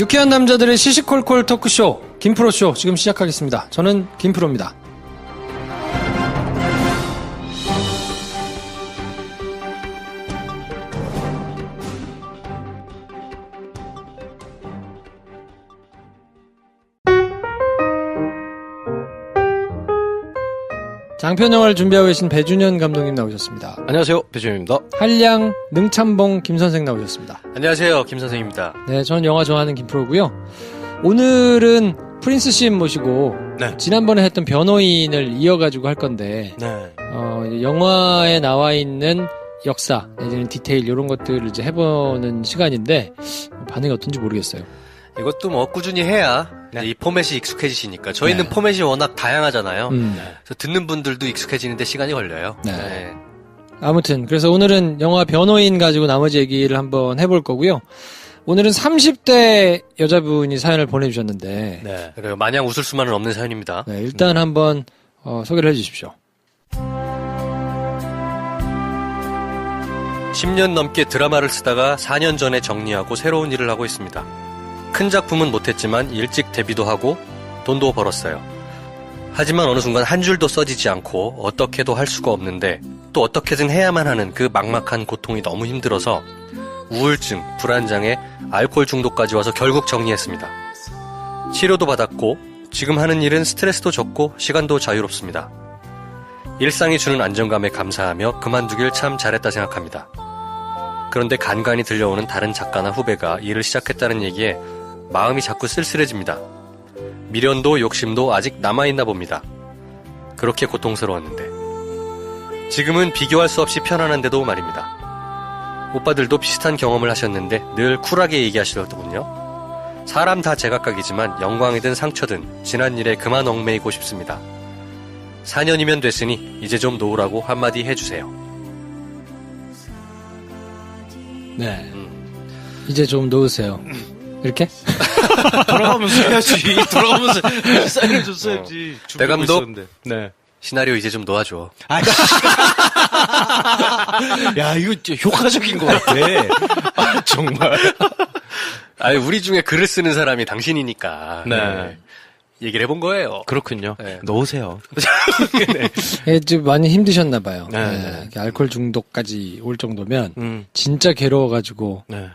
유쾌한 남자들의 시시콜콜 토크쇼 김프로쇼 지금 시작하겠습니다. 저는 김프로입니다. 장편영화를 준비하고 계신 배준현 감독님 나오셨습니다. 안녕하세요, 배준현입니다. 한량 능참봉 김선생 나오셨습니다. 안녕하세요, 김선생입니다. 네, 저는 영화 좋아하는 김프로고요. 오늘은 프린스 씨 모시고 네. 지난번에 했던 변호인을 이어가지고 할 건데 네. 영화에 나와 있는 역사, 내지는 디테일 이런 것들을 이제 해보는 시간인데 반응이 어떤지 모르겠어요. 이것도 뭐 꾸준히 해야 네. 이 포맷이 익숙해지시니까 저희는 네. 포맷이 워낙 다양하잖아요. 네. 그래서 듣는 분들도 익숙해지는데 시간이 걸려요. 네. 아무튼 그래서 오늘은 영화 변호인 가지고 나머지 얘기를 한번 해볼 거고요. 오늘은 30대 여자분이 사연을 보내주셨는데 네. 그래요. 마냥 웃을 수만은 없는 사연입니다. 네, 일단 한번 소개를 해주십시오. 10년 넘게 드라마를 쓰다가 4년 전에 정리하고 새로운 일을 하고 있습니다. 큰 작품은 못했지만 일찍 데뷔도 하고 돈도 벌었어요. 하지만 어느 순간 한 줄도 써지지 않고 어떻게도 할 수가 없는데 또 어떻게든 해야만 하는 그 막막한 고통이 너무 힘들어서 우울증, 불안장애, 알코올 중독까지 와서 결국 정리했습니다. 치료도 받았고 지금 하는 일은 스트레스도 적고 시간도 자유롭습니다. 일상이 주는 안정감에 감사하며 그만두길 참 잘했다 생각합니다. 그런데 간간히 들려오는 다른 작가나 후배가 일을 시작했다는 얘기에 마음이 자꾸 쓸쓸해집니다. 미련도 욕심도 아직 남아있나 봅니다. 그렇게 고통스러웠는데 지금은 비교할 수 없이 편안한데도 말입니다. 오빠들도 비슷한 경험을 하셨는데 늘 쿨하게 얘기하시더군요. 사람 다 제각각이지만 영광이든 상처든 지난 일에 그만 얽매이고 싶습니다. 4년이면 됐으니 이제 좀 놓으라고 한마디 해주세요. 네. 이제 좀 놓으세요. 이렇게? 돌아가면서 해야지. 돌아가면서 사인을 줬어야지. 배 감독? 있었는데. 네. 시나리오 이제 좀 놓아줘. 야, 이거 진짜 효과적인 것 같아. 아, 정말. 아니, 우리 중에 글을 쓰는 사람이 당신이니까. 네. 얘기를 해본 거예요. 그렇군요. 네. 놓으세요. 네. 예, 좀 많이 힘드셨나 봐요. 네. 알코올 중독까지 올 정도면 진짜 괴로워가지고 네.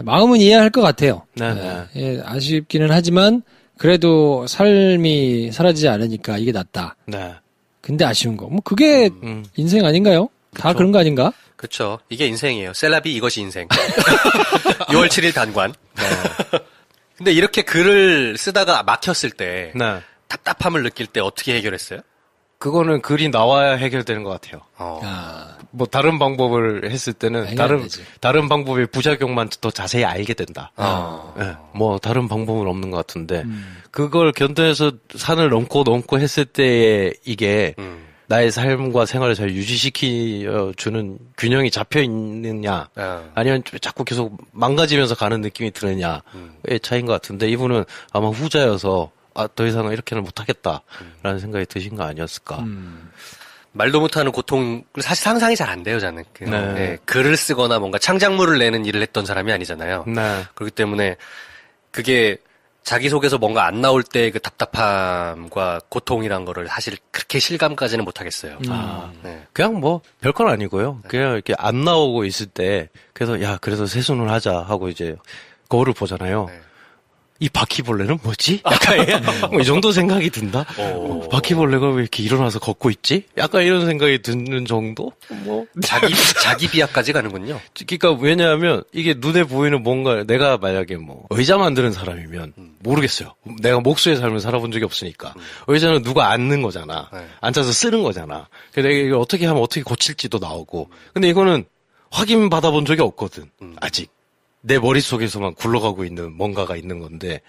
마음은 이해할 것 같아요. 네. 예, 아쉽기는 하지만 그래도 삶이 사라지지 않으니까 이게 낫다. 네. 근데 근데 아쉬운 거. 뭐 그게 인생 아닌가요? 다 그쵸. 그런 거 아닌가? 그쵸. 이게 인생이에요. 셀라비 이것이 인생. 6월 7일 단관. 네. 근데 이렇게 글을 쓰다가 막혔을 때 네. 답답함을 느낄 때 어떻게 해결했어요? 그거는 글이 나와야 해결되는 것 같아요. 뭐 다른 방법을 했을 때는 다른 방법의 부작용만 더 자세히 알게 된다. 네, 뭐 다른 방법은 없는 것 같은데 그걸 견뎌내서 산을 넘고 했을 때 이게 나의 삶과 생활을 잘 유지시켜주는 균형이 잡혀 있느냐, 아니면 자꾸 계속 망가지면서 가는 느낌이 드느냐의 차이인 것 같은데 이분은 아마 후자여서 더 이상은 이렇게는 못하겠다라는 생각이 드신 거 아니었을까. 말도 못하는 고통을 사실 상상이 잘 안 돼요, 저는. 네. 네, 글을 쓰거나 뭔가 창작물을 내는 일을 했던 사람이 아니잖아요. 네. 그렇기 때문에 그게 자기 속에서 뭔가 안 나올 때 그 답답함과 고통이란 거를 사실 그렇게 실감까지는 못 하겠어요. 네. 그냥 뭐 별건 아니고요. 그냥 이렇게 안 나오고 있을 때 그래서 그래서 세수는 하자 하고 이제 거울을 보잖아요. 네. 이 바퀴벌레는 뭐지? 약간 뭐 이 정도 생각이 든다. 바퀴벌레가 왜 이렇게 일어나서 걷고 있지? 약간 이런 생각이 드는 정도? 뭐 자기 비하까지 가는군요. 그러니까 왜냐하면 이게 눈에 보이는 뭔가 내가 만약에 뭐 의자 만드는 사람이면 모르겠어요. 내가 목수의 삶을 살아본 적이 없으니까. 의자는 누가 앉는 거잖아. 네. 앉아서 쓰는 거잖아. 그래서 내가 이걸 어떻게 하면 어떻게 고칠지도 나오고. 근데 이거는 확인 받아본 적이 없거든. 아직. 내 머릿속에서만 굴러가고 있는 뭔가가 있는 건데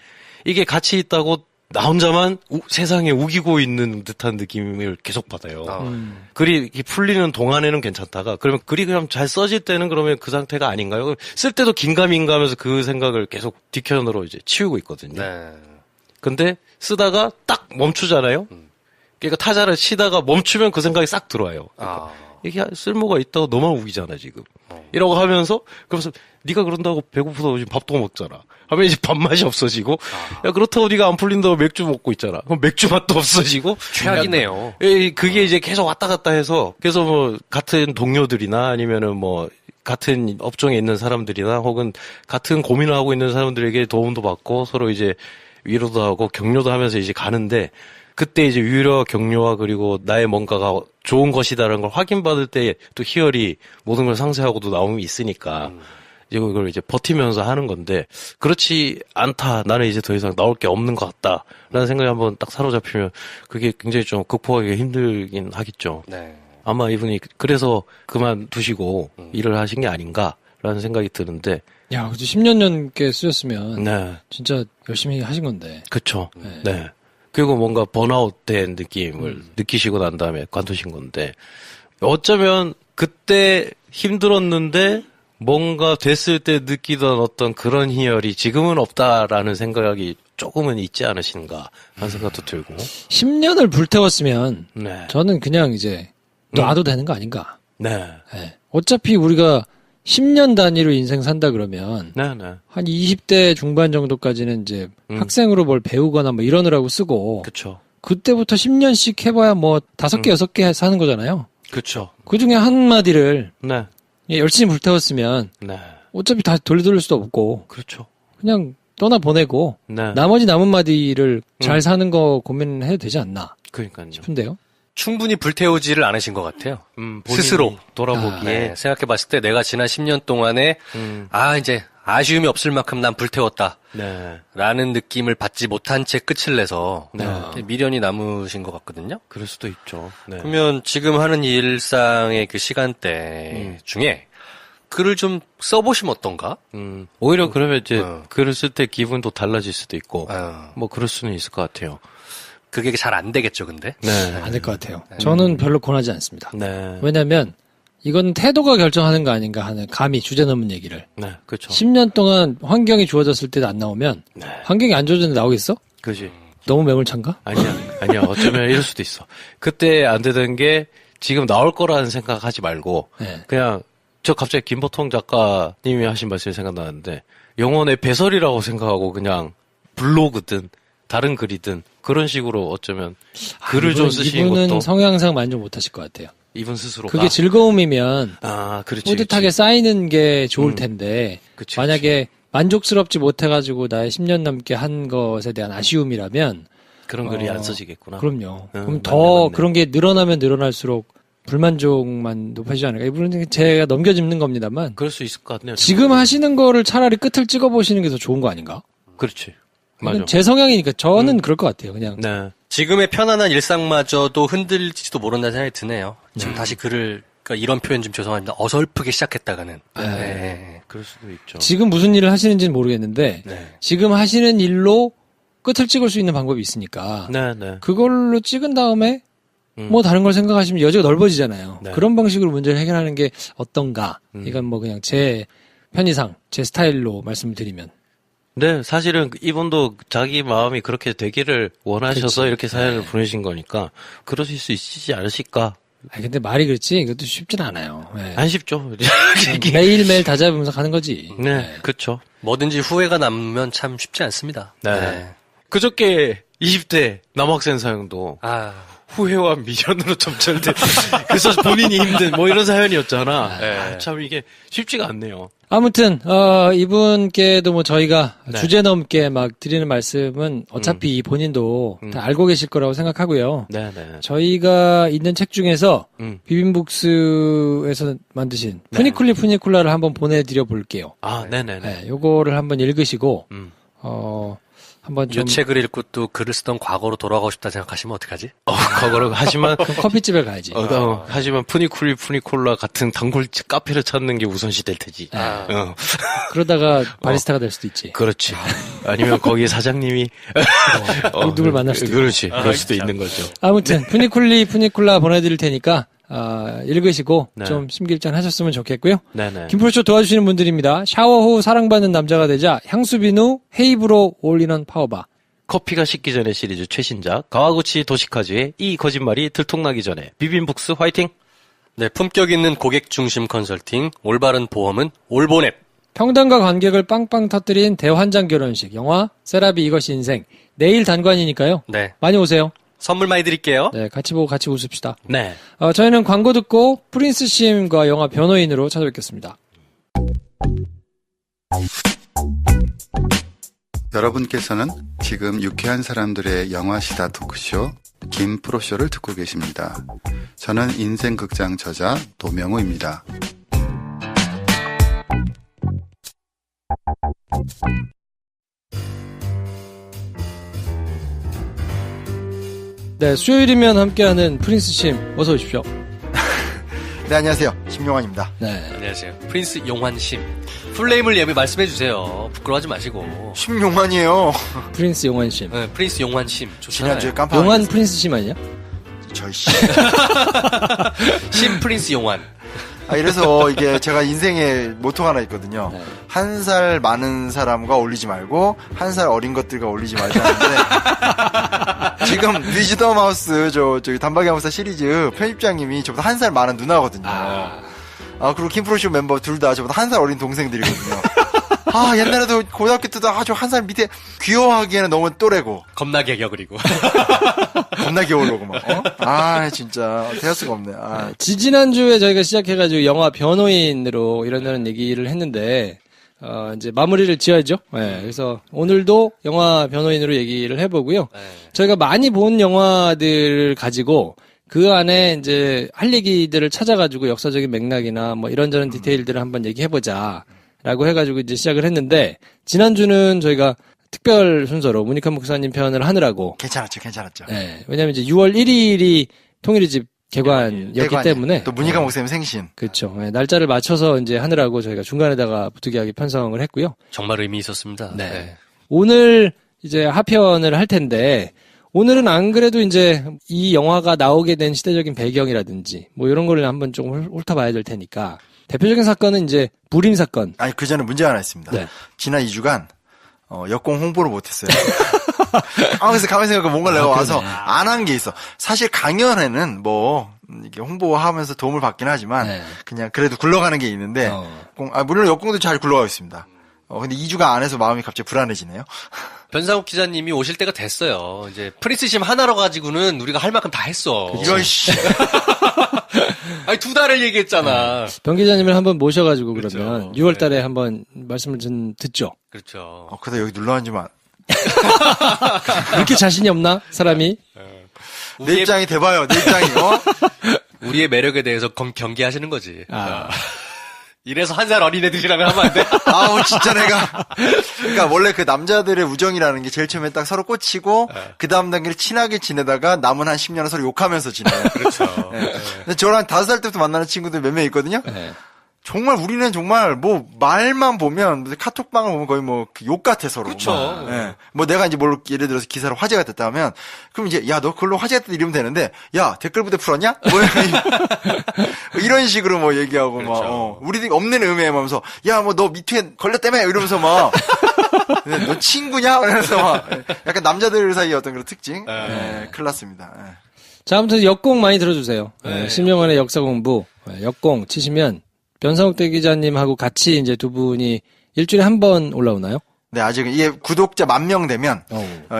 이게 같이 있다고 나 혼자만 세상에 우기고 있는 듯한 느낌을 계속 받아요. 글이 이렇게 풀리는 동안에는 괜찮다가 그러면 글이 그냥 잘 써질 때는 그러면 그 상태가 아닌가요? 쓸 때도 긴가민가 하면서 그 생각을 계속 뒷편으로 이제 치우고 있거든요. 네. 근데 쓰다가 딱 멈추잖아요. 그러니까 타자를 치다가 멈추면 그 생각이 싹 들어와요. 이게 쓸모가 있다고 너만 우기잖아, 지금. 이라고 하면서, 그러면서, 네가 그런다고 배고프다고 지금 밥도 먹잖아. 하면 이제 밥맛이 없어지고, 야, 그렇다고 네가 안 풀린다고 맥주 먹고 있잖아. 그럼 맥주 맛도 없어지고. 최악이네요. 그게 이제 계속 왔다 갔다 해서, 그래서 뭐, 같은 동료들이나 아니면은 뭐, 같은 업종에 있는 사람들이나 혹은 같은 고민을 하고 있는 사람들에게 도움도 받고 서로 이제 위로도 하고 격려도 하면서 이제 가는데 그때 이제 위로와 격려와 그리고 나의 뭔가가 좋은 것이다라는 걸 확인받을 때 또 희열이 모든 걸 상쇄하고도 나옴이 있으니까 이제 그걸 이제 버티면서 하는 건데 그렇지 않다. 나는 이제 더 이상 나올 게 없는 것 같다라는 생각이 한번 딱 사로잡히면 그게 굉장히 좀 극복하기가 힘들긴 하겠죠. 네. 아마 이분이 그래서 그만두시고 일을 하신 게 아닌가라는 생각이 드는데. 야, 그치 10년 넘게 쓰셨으면 네. 진짜 열심히 하신 건데. 그쵸. 네. 그리고 뭔가 번아웃 된 느낌을 느끼시고 난 다음에 관두신 건데 어쩌면 그때 힘들었는데 뭔가 됐을 때 느끼던 어떤 그런 희열이 지금은 없다라는 생각이 조금은 있지 않으신가 하는 생각도 들고. 10년을 불태웠으면 네. 저는 그냥 이제 놔도 되는 거 아닌가. 네. 네. 어차피 우리가 10년 단위로 인생 산다 그러면 네. 한 20대 중반 정도까지는 이제 학생으로 뭘 배우거나 뭐 이러느라고 쓰고 그쵸. 그때부터 10년씩 해봐야 뭐 5개, 6개 사는 거잖아요. 그쵸. 그 중에 한마디를 네. 열심히 불태웠으면 네. 어차피 다 돌릴 수도 없고 그렇죠. 그냥 떠나보내고 네. 나머지 남은 마디를 잘 사는 거 고민해도 되지 않나 그러니까요. 싶은데요. 충분히 불태우지를 않으신 것 같아요. 스스로 돌아보기에 네, 생각해봤을 때 내가 지난 10년 동안에 이제 아쉬움이 없을 만큼 난 불태웠다. 네. 라는 느낌을 받지 못한 채 끝을 내서 네. 미련이 남으신 것 같거든요. 그럴 수도 있죠. 네. 그러면 지금 하는 일상의 그 시간대 중에 글을 좀 써보시면 어떤가? 오히려 그러면 이제 글을 쓸 때 기분도 달라질 수도 있고 뭐 그럴 수는 있을 것 같아요. 그게 잘 안 되겠죠, 근데? 네. 안 될 것 같아요. 저는 별로 권하지 않습니다. 네. 왜냐면 이건 태도가 결정하는 거 아닌가 하는 감히 주제 넘은 얘기를. 네. 그렇죠. 10년 동안 환경이 좋아졌을 때도 안 나오면 네. 환경이 안 좋아졌는데 나오겠어? 그지. 너무 매몰찬가? 아니야. 어쩌면 이럴 수도 있어. 그때 안 되던 게 지금 나올 거라는 생각하지 말고 네. 그냥 저 갑자기 김보통 작가님이 하신 말씀이 생각나는데 영혼의 배설이라고 생각하고 그냥 블로그든 다른 글이든 그런 식으로 어쩌면 글을 좀 쓰시는 이분은 것도 성향상 만족 못 하실 것 같아요. 이분 스스로가 그게 즐거움이면 그렇지, 뿌듯하게 쌓이는 게 좋을 텐데 그치, 만약에 만족스럽지 못해가지고 나의 10년 넘게 한 것에 대한 아쉬움이라면 그런 글이 안 써지겠구나. 그럼요. 그럼 맞네, 더 맞네. 그런 게 늘어나면 늘어날수록 불만족만 높아지지 않을까. 이분은 제가 넘겨짚는 겁니다만 그럴 수 있을 것 같네요. 지금 하시는 거를 차라리 끝을 찍어보시는 게 더 좋은 거 아닌가? 그렇지. 맞아. 제 성향이니까 저는 그럴 것 같아요. 그냥 네. 지금의 편안한 일상마저도 흔들릴지도 모른다는 생각이 드네요. 지금 다시 글을, 그러니까 이런 표현 좀 죄송합니다. 어설프게 시작했다가는. 네. 그럴 수도 있죠. 지금 무슨 일을 하시는지는 모르겠는데 네. 지금 하시는 일로 끝을 찍을 수 있는 방법이 있으니까 네. 그걸로 찍은 다음에 뭐 다른 걸 생각하시면 여지가 넓어지잖아요. 네. 그런 방식으로 문제를 해결하는 게 어떤가. 이건 뭐 그냥 제 편의상 제 스타일로 말씀을 드리면. 네, 사실은 이분도 자기 마음이 그렇게 되기를 원하셔서 그치. 이렇게 사연을 보내신 거니까 그러실 수 있지 않으실까? 근데 말이 그렇지 이것도 쉽진 않아요. 네. 안 쉽죠. 매일매일 다잡으면서 가는 거지. 네, 그렇죠. 뭐든지 후회가 남으면 참 쉽지 않습니다. 네. 그저께 20대 남학생 사연도 후회와 미련으로 점철돼. 그래서 본인이 힘든 뭐 이런 사연이었잖아. 네. 참 이게 쉽지가 않네요. 아무튼 이분께도 뭐 저희가 네. 주제 넘게 막 드리는 말씀은 어차피 본인도 다 알고 계실 거라고 생각하고요. 네. 저희가 있는 책 중에서 비빔북스에서 만드신 푸니쿨라를 한번 보내드려 볼게요. 네네네. 네, 요거를 한번 읽으시고 한번 좀 이 책을 읽고 또 글을 쓰던 과거로 돌아가고 싶다 생각하시면 어떡하지? 과거로 하지만 커피집에 가야지. 하지만 푸니콜라 같은 단골 카페를 찾는 게 우선시 될 테지. 그러다가 바리스타가 될 수도 있지. 그렇지. 아니면 거기 사장님이 누굴 만날 수도 있고. 그렇지. 그럴 수도 있는 거죠. 아무튼 푸니쿨라 보내드릴 테니까 읽으시고 네. 좀 심기일전 하셨으면 좋겠고요. 네네. 김프로쇼 도와주시는 분들입니다. 샤워 후 사랑받는 남자가 되자 향수비누 헤이브로 올인원 파워바, 커피가 식기 전에 시리즈 최신작 가와구치 도시카즈의 이 거짓말이 들통나기 전에 비빔북스 화이팅. 네, 품격 있는 고객 중심 컨설팅, 올바른 보험은 올보넷. 평단과 관객을 빵빵 터뜨린 대환장 결혼식, 영화 세라비 이것이 인생. 내일 단관이니까요. 네. 많이 오세요. 선물 많이 드릴게요. 네, 같이 보고 같이 웃읍시다. 네. 저희는 광고 듣고 프린스 심과 영화 변호인으로 찾아뵙겠습니다. 여러분께서는 지금 유쾌한 사람들의 영화시다 토크쇼 김프로쇼를 듣고 계십니다. 저는 인생극장 저자 노명우입니다. 네, 수요일이면 함께하는 프린스 심 어서 오십시오. 네, 안녕하세요. 심용환입니다. 네, 안녕하세요. 프린스 용환심. 풀네임을 예비 말씀해주세요. 부끄러워하지 마시고. 심용환이에요. 프린스 용환 심. 네, 프린스 용환심. 지난주에 좋잖아요. 깜빡 용환 프린스 심 아니냐? 저희 씨. 심 프린스 용환. 이래서 이게 제가 인생에 모토가 하나 있거든요. 네. 한 살 많은 사람과 어울리지 말고 한 살 어린 것들과 어울리지 말자는데 지금 위즈덤 하우스 저기 단박이 하우스 시리즈 편집장님이 저보다 한 살 많은 누나거든요. 그리고 김프로쇼 멤버 둘 다 저보다 한 살 어린 동생들이거든요. 옛날에도 고등학교 때도 아주 한 살 밑에 귀여워하기에는 너무 또래고. 겁나게 격그리고. 겁나 귀여우려고 막. 진짜 대할 수가 없네. 지지난주에 저희가 시작해가지고 영화 변호인으로 이런저런 얘기를 했는데 이제 마무리를 지어야죠. 네, 그래서 오늘도 영화 변호인으로 얘기를 해보고요. 네. 저희가 많이 본 영화들을 가지고 그 안에 이제 할 얘기들을 찾아가지고 역사적인 맥락이나 뭐 이런저런 디테일들을 한번 얘기해보자. 라고 해가지고 이제 시작을 했는데, 지난주는 저희가 특별 순서로 문익환 목사님 편을 하느라고. 괜찮았죠. 네. 왜냐면 이제 6월 1일이 통일의 집 개관이었기 때문에. 또 문익환 목사님 생신. 그렇죠. 네, 날짜를 맞춰서 이제 하느라고 저희가 중간에다가 부득이하게 편성을 했고요. 정말 의미 있었습니다. 네. 오늘 이제 하편을 할 텐데, 오늘은 안 그래도 이제 이 영화가 나오게 된 시대적인 배경이라든지 뭐 이런 걸 한번 좀 훑어봐야 될 테니까. 대표적인 사건은 이제 불임 사건. 그 전에 문제가 하나 있습니다. 네. 지난 2주간 역공 홍보를 못했어요. 그래서 가만히 생각해보면 뭔가 내가 와서 안 한 게 있어. 사실 강연에는 뭐 이게 홍보하면서 도움을 받긴 하지만 그냥 그래도 굴러가는 게 있는데 물론 역공도 잘 굴러가고 있습니다. 근데 2주간 안 해서 마음이 갑자기 불안해지네요. 변상욱 기자님이 오실 때가 됐어요. 이제 프린스심 하나로 가지고는 우리가 할 만큼 다 했어. 이런 씨. 아니 2달을 얘기했잖아. 변 기자님을 한번 모셔가지고 그렇죠. 그러면 6월 달에 한번 말씀을 좀 듣죠. 그렇죠. 그래서 여기 눌러앉으면 그렇게 자신이 없나? 사람이? 내 입장이 돼봐요. 내 입장이. 우리의 매력에 대해서 경계하시는 거지. 이래서 한 살 어린애들이랑 하면 안 돼? 진짜 내가. 그러니까 원래 그 남자들의 우정이라는 게 제일 처음에 딱 서로 꽂히고 그 다음 단계를 친하게 지내다가 남은 한 10년은 서로 욕하면서 지내요. 그렇죠. 근데 저랑 5살 때부터 만나는 친구들 몇 명 있거든요. 정말 우리는 정말 뭐 말만 보면 카톡방을 보면 거의 뭐 욕 같아 서로. 그렇죠. 뭐 내가 이제 뭘 예를 들어서 기사로 화제가 됐다 하면 그럼 이제 야 너 그걸로 화제가 됐다 이러면 되는데 야 댓글 부대 풀었냐? 뭐 이런 식으로 뭐 얘기하고 그렇죠. 막 우리들이 없는 의미에 하면서 야 뭐 너 미투에 걸렸다며 이러면서 막 너 친구냐? 그래서 막 약간 남자들 사이의 어떤 그런 특징. 큰일 났습니다. 자, 아무튼 역공 많이 들어주세요. 심영환의 역사 공부 역공 치시면 변상욱 대기자님하고 같이 이제 두 분이 일주일에 한 번 올라오나요? 네, 아직 이게 구독자 10,000명 되면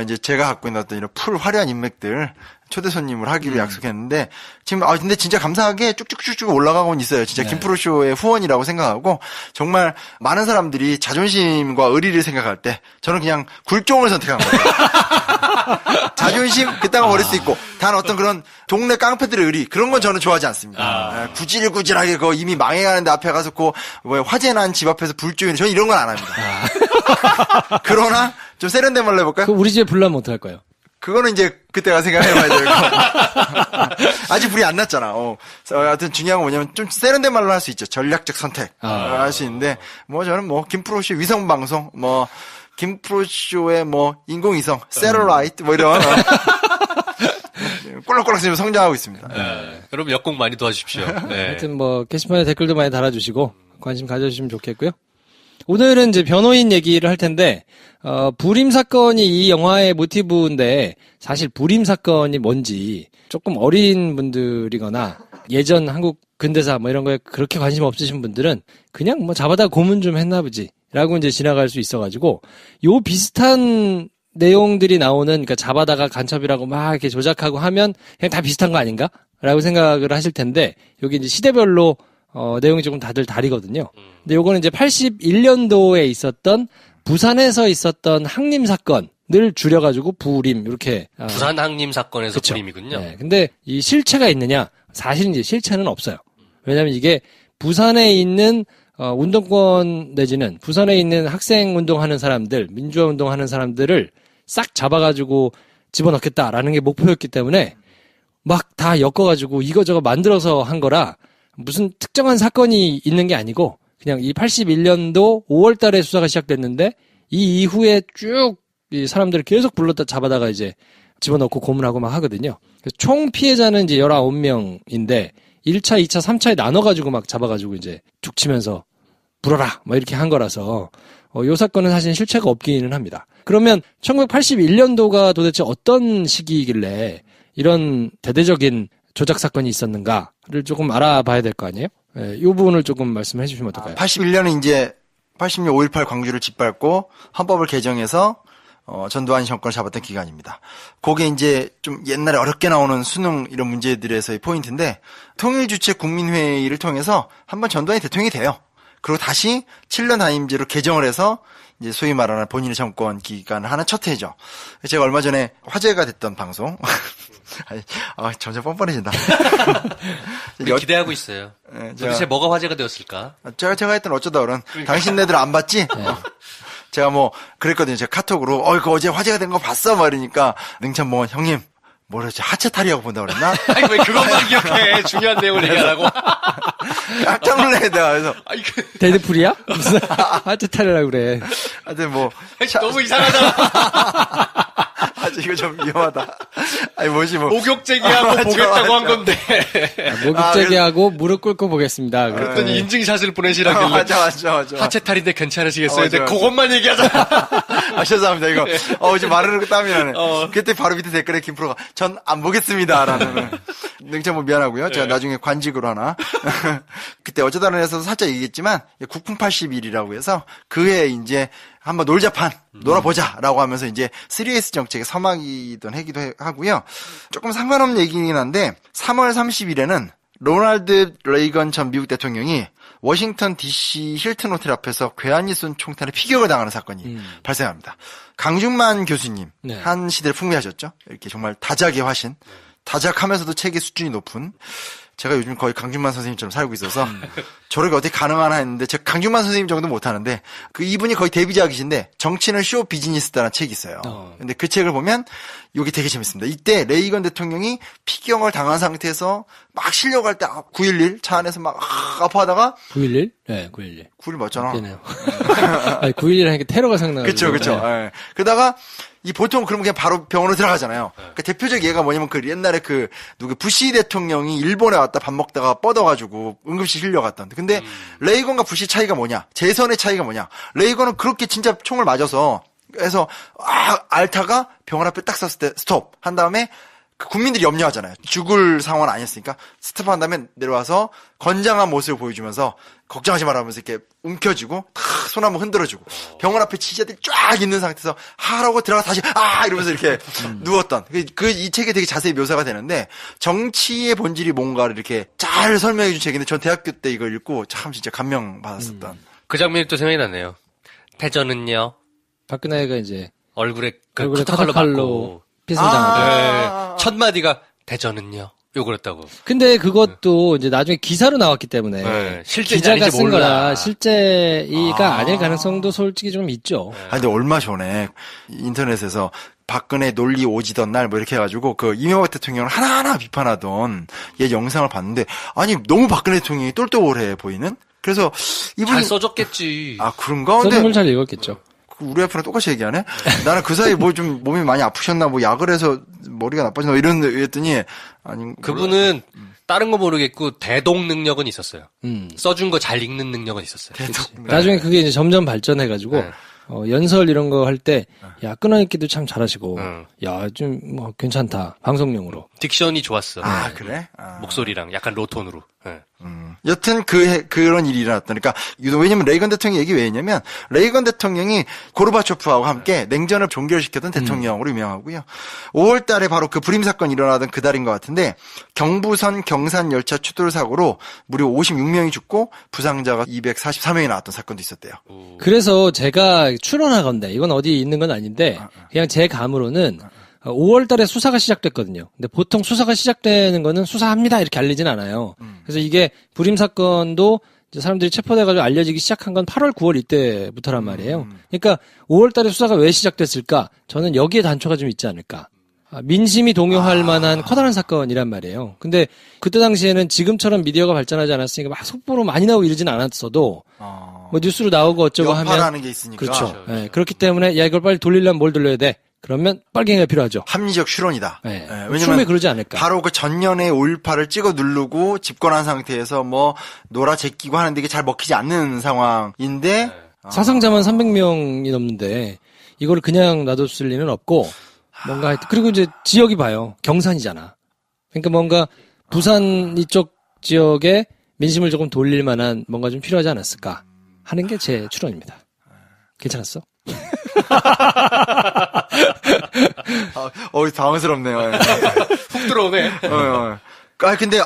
이제 제가 갖고 있는 어떤 이런 풀 화려한 인맥들 초대 손님을 하기로 약속했는데 지금 근데 진짜 감사하게 쭉쭉쭉쭉 올라가고는 있어요. 진짜 김프로쇼의 후원이라고 생각하고 정말 많은 사람들이 자존심과 의리를 생각할 때 저는 그냥 굴종을 선택한 거예요. 자존심 그따가 버릴 수 있고 단 어떤 그런 동네 깡패들의 의리 그런 건 저는 좋아하지 않습니다. 구질구질하게 그 이미 망해가는데 앞에 가서 그 화재 난 집 앞에서 불 쪼이는 저는 이런 건 안 합니다. 그러나 좀 세련된 말로 해볼까요? 우리 집에 불나면 어떡할 거예요? 그거는 이제 그때가 생각해봐야 되고 아직 불이 안 났잖아. 하여튼 중요한 건 뭐냐면 좀 세련된 말로 할 수 있죠. 전략적 선택 할 수 있는데 뭐 저는 뭐 김프로쇼 위성 방송 뭐 김프로쇼의 뭐 인공위성 세럴라이트 뭐 이런 꼴락꼴락 지금 성장하고 있습니다. 그럼 역공 많이 도와주십시오. 하여튼 뭐 게시판에 댓글도 많이 달아주시고 관심 가져주시면 좋겠고요. 오늘은 이제 변호인 얘기를 할 텐데, 불임 사건이 이 영화의 모티브인데, 사실 불임 사건이 뭔지 조금 어린 분들이거나 예전 한국 근대사 뭐 이런 거에 그렇게 관심 없으신 분들은 그냥 뭐 잡아다 고문 좀 했나 보지 라고 이제 지나갈 수 있어가지고, 요 비슷한 내용들이 나오는, 그러니까 잡아다가 간첩이라고 막 이렇게 조작하고 하면 그냥 다 비슷한 거 아닌가? 라고 생각을 하실 텐데, 여기 이제 시대별로 내용이 조금 다들 다르거든요. 근데 요거는 이제 81년도에 있었던 부산에서 있었던 항림 사건을 줄여가지고 부림, 이렇게. 부산 항림 사건에서 그쵸. 불임이군요. 네. 근데 이 실체가 있느냐? 사실은 이제 실체는 없어요. 왜냐면 이게 부산에 있는 운동권 내지는 부산에 있는 학생 운동하는 사람들, 민주화 운동하는 사람들을 싹 잡아가지고 집어넣겠다라는 게 목표였기 때문에 막 다 엮어가지고 이거저거 만들어서 한 거라 무슨 특정한 사건이 있는 게 아니고 그냥 이 81년도 5월 달에 수사가 시작됐는데 이 이후에 쭉 이 사람들을 계속 불렀다 잡아다가 이제 집어넣고 고문하고 막 하거든요. 총 피해자는 이제 19명인데 1차, 2차, 3차에 나눠가지고 막 잡아가지고 이제 툭 치면서 불어라! 막 이렇게 한 거라서 요 사건은 사실 실체가 없기는 합니다. 그러면 1981년도가 도대체 어떤 시기이길래 이런 대대적인 조작 사건이 있었는가를 조금 알아봐야 될 거 아니에요? 이 부분을 조금 말씀해 주시면 어떨까요? 81년은 이제 80년 5.18 광주를 짓밟고 헌법을 개정해서 전두환 정권을 잡았던 기간입니다. 그게 이제 좀 옛날에 어렵게 나오는 수능 이런 문제들에서의 포인트인데 통일주체 국민회의를 통해서 한번 전두환이 대통령이 돼요. 그리고 다시 7년 단임제로 개정을 해서 이제 소위 말하는 본인의 정권 기간을 하는 첫 해죠. 제가 얼마 전에 화제가 됐던 방송. 점점 뻔뻔해진다. 기대하고 있어요. 네, 도대체 뭐가 화제가 되었을까? 제가 했던 어쩌다 그런 당신네들 안 봤지? 제가 뭐 그랬거든요. 제가 카톡으로 이거 어제 화제가 된 거 봤어? 막 이러니까 능천봉은 형님 뭐랬지? 하체 탈이라고 본다고 그랬나? 아니 왜 그것만 기억해? 중요한 내용을 얘기하라고. 깜짝 놀래 내가. 그래서 데드풀이야? 무슨 하트 탈이라고 그래. 하여튼 뭐 너무 이상하잖아. 아주 이거 좀 위험하다. 아니 뭐지 뭐 목욕제기하고 보겠다고 한 건데. 목욕제기하고 무릎 꿇고 보겠습니다. 그랬더니 인증샷을 보내시라길래. 맞아. 하체 탈인데 괜찮으시겠어요? 근데 그것만 얘기하잖아. 죄송합니다. 이거 이제 말을 땀이 나네. 그때 바로 밑에 댓글에 김프로가 전 안 보겠습니다라는. 능참 뭐 미안하고요. 제가 나중에 관직으로 하나. 그때 어쩌다는에서도 살짝 얘기했지만 국풍 81이라고 해서 그해 이제 한번 놀자판 놀아보자라고 하면서 이제 3S 정책의 서막이던 해기도 하고요. 조금 상관없는 얘기긴 한데 3월 30일에는 로널드 레이건 전 미국 대통령이 워싱턴 DC 힐튼 호텔 앞에서 괴한이 쏜 총탄에 피격을 당하는 사건이 발생합니다. 강준만 교수님, 네. 한 시대를 풍미하셨죠. 이렇게 정말 다작의 화신, 다작하면서도 체계 수준이 높은. 제가 요즘 거의 강준만 선생님처럼 살고 있어서 저렇게 어떻게 가능하나 했는데 제가 강준만 선생님 정도 못하는데 이분이 거의 데뷔작이신데 정치는 쇼 비즈니스다라는 책이 있어요. 근데 그 책을 보면 이게 되게 재밌습니다. 이때 레이건 대통령이 피경을 당한 상태에서 막 실려갈 때 9.11 차 안에서 막 아파하다가 9.11? 네, 9.11. 9.11 맞잖아. 네네요. 9.11 하니까 테러가 생각나가지고. 그쵸. 네. 그러다가 보통 그러면 그냥 바로 병원으로 들어가잖아요. 그 대표적 예가 뭐냐면 옛날에 부시 대통령이 일본에 왔다 밥 먹다가 뻗어가지고 응급실 실려갔던. 근데 레이건과 부시 차이가 뭐냐? 재선의 차이가 뭐냐? 레이건은 그렇게 진짜 총을 맞아서 해서 알타가 병원 앞에 딱 섰을 때 스톱 한 다음에 국민들이 염려하잖아요. 죽을 상황은 아니었으니까 스톱한 다음에 내려와서 건장한 모습을 보여주면서 걱정하지 말라면서 이렇게 움켜쥐고 손 한번 흔들어주고 병원 앞에 취재들이 쫙 있는 상태에서 하라고 들어가 다시 이러면서 이렇게 누웠던 이 책에 되게 자세히 묘사가 되는데 정치의 본질이 뭔가를 이렇게 잘 설명해 준 책인데 전 대학교 때 이걸 읽고 참 진짜 감명 받았었던 그 장면이 또 생각이 났네요. 태전은요 박근혜가 이제 얼굴에 카타칼로 받고 핏을 당하고 첫 마디가 대전은요 요거랬다고. 근데 그것도 이제 나중에 기사로 나왔기 때문에 실제 기자가 쓴 몰라. 거라 실제가 아닐 가능성도 솔직히 좀 있죠. 근데 얼마 전에 인터넷에서 박근혜 논리 오지던 날 뭐 이렇게 해가지고 이명박 대통령을 하나하나 비판하던 옛 영상을 봤는데 아니 너무 박근혜 대통령이 똘똘해 보이는. 그래서 이분이 잘 써줬겠지. 그런가? 써준 걸 잘 읽었겠죠. 우리 와이프랑 똑같이 얘기하네? 나는 그 사이 좀 몸이 많이 아프셨나, 약을 해서 머리가 나빠졌나, 이랬더니, 그분은 다른 거 모르겠고 대동 능력은 있었어요. 써준 거 잘 읽는 능력은 있었어요. 나중에 그게 이제 점점 발전해가지고 연설 이런 거 할 때 야 끊어읽기도 참 잘하시고 야 좀 뭐 괜찮다 방송용으로. 딕션이 좋았어. 아 그래? 목소리랑 약간 로톤으로. 여튼 그런 일이 일어났다. 그러니까 왜냐면 레이건 대통령 얘기 왜 했냐면 레이건 대통령이 고르바초프하고 함께 냉전을 종결시켰던 대통령으로 유명하고요. 5월 달에 바로 그 불임 사건이 일어나던 그 달인 것 같은데 경부선 경산 열차 추돌 사고로 무려 56명이 죽고 부상자가 243명이 나왔던 사건도 있었대요. 그래서 제가 추론하건대 이건 어디 있는 건 아닌데 그냥 제 감으로는 5월 달에 수사가 시작됐거든요. 근데 보통 수사가 시작되는 거는 수사합니다 이렇게 알리진 않아요. 그래서 이게 불임 사건도 이제 사람들이 체포돼가지고 알려지기 시작한 건 8월, 9월 이때부터란 말이에요. 그러니까 5월 달에 수사가 왜 시작됐을까? 저는 여기에 단초가 좀 있지 않을까. 민심이 동요할 만한 커다란 사건이란 말이에요. 근데 그때 당시에는 지금처럼 미디어가 발전하지 않았으니까 막 속보로 많이 나오고 이러진 않았어도 뭐 뉴스로 나오고 어쩌고 하면 여파라는 게 있으니까. 그렇죠. 네, 그렇기 때문에 야 이걸 빨리 돌리려면 뭘 돌려야 돼? 그러면 빨갱이가 필요하죠. 합리적 추론이다. 네. 왜냐면 처음에 그러지 않을까. 바로 그 전년에 5.18을 찍어 누르고 집권한 상태에서 뭐 놀아 제끼고 하는데 이게 잘 먹히지 않는 상황인데 사상자만 300명이 넘는데 이걸 그냥 놔뒀을 리는 없고 뭔가 하여튼 그리고 이제 지역이 봐요. 경산이잖아. 그러니까 뭔가 부산 이쪽 지역에 민심을 조금 돌릴 만한 뭔가 좀 필요하지 않았을까 하는 게 제 추론입니다. 괜찮았어? 당황스럽네요. 훅 들어오네. 근데,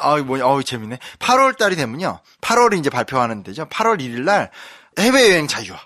재밌네. 8월 달이 되면요. 8월이 이제 발표하는 데죠. 8월 1일 날 해외여행 자유화.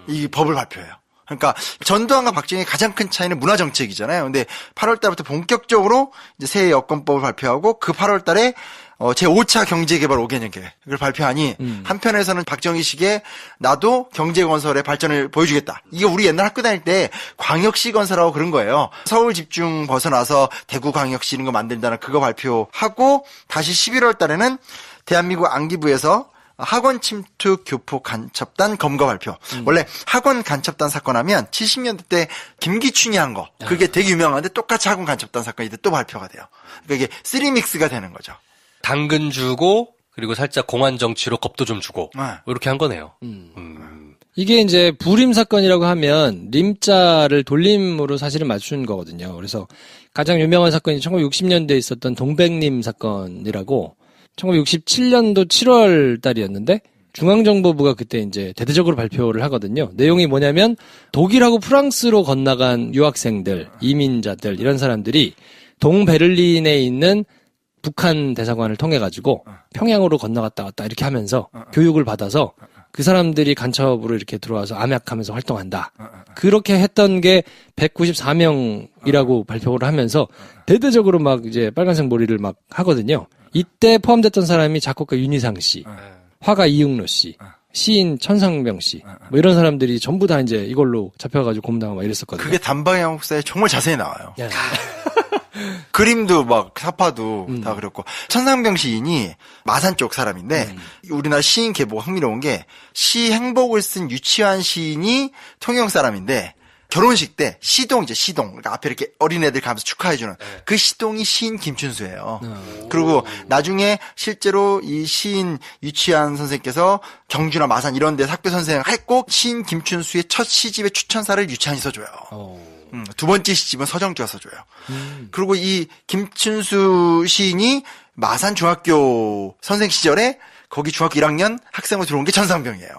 이 법을 발표해요. 그러니까 전두환과 박정희의 가장 큰 차이는 문화 정책이잖아요. 근데 8월 달부터 본격적으로 이제 새 여권법을 발표하고 그 8월 달에 제5차 경제개발 5개년 계획을 발표하니 한편에서는 박정희식의 나도 경제건설의 발전을 보여주겠다. 이게 우리 옛날 학교 다닐 때 광역시 건설하고 그런 거예요. 서울 집중 벗어나서 대구광역시 이런 거 만든다는 그거 발표하고 다시 11월 달에는 대한민국 안기부에서 학원 침투 교포 간첩단 검거 발표. 원래 학원 간첩단 사건 하면 70년대 때 김기춘이 한 거. 그게 되게 유명한데 똑같이 학원 간첩단 사건이 또 발표가 돼요. 그러니까 이게 3믹스가 되는 거죠. 당근 주고 그리고 살짝 공안 정치로 겁도 좀 주고 이렇게 한 거네요. 이게 이제 불임 사건이라고 하면 림자를 돌림으로 사실은 맞춘 거거든요. 그래서 가장 유명한 사건이 1960년대에 있었던 동백림 사건이라고 1967년도 7월 달이었는데 중앙정보부가 그때 이제 대대적으로 발표를 하거든요. 내용이 뭐냐면 독일하고 프랑스로 건너간 유학생들, 이민자들 이런 사람들이 동베를린에 있는 북한 대사관을 통해 가지고 평양으로 건너갔다 왔다 이렇게 하면서 교육을 받아서 그 사람들이 간첩으로 이렇게 들어와서 암약하면서 활동한다. 그렇게 했던 게 194명이라고 발표를 하면서 대대적으로 막 이제 빨간색 몰이를 막 하거든요. 이때 포함됐던 사람이 작곡가 윤희상 씨, 화가 이응로 씨, 시인 천상병 씨, 뭐 이런 사람들이 전부 다 이제 이걸로 잡혀가지고 고문당하고 막 이랬었거든요. 그게 단방의 한국사에 정말 자세히 나와요. 그림도 막 사파도 다 그렸고 천상병 시인이 마산 쪽 사람인데 우리나라 시인 계보가 흥미로운 게 시 행복을 쓴 유치환 시인이 통영 사람인데 결혼식 때 시동 그러니까 앞에 이렇게 어린애들 가면서 축하해주는 그 시동이 시인 김춘수예요. 그리고 나중에 실제로 이 시인 유치한 선생님께서 경주나 마산 이런 데 학교 선생 했고 시인 김춘수의 첫 시집의 추천사를 유치한이 써줘요. 두 번째 시집은 서정주가 써줘요. 그리고 이 김춘수 시인이 마산 중학교 선생 시절에 거기 중학교 1학년 학생으로 들어온 게 천상병이에요.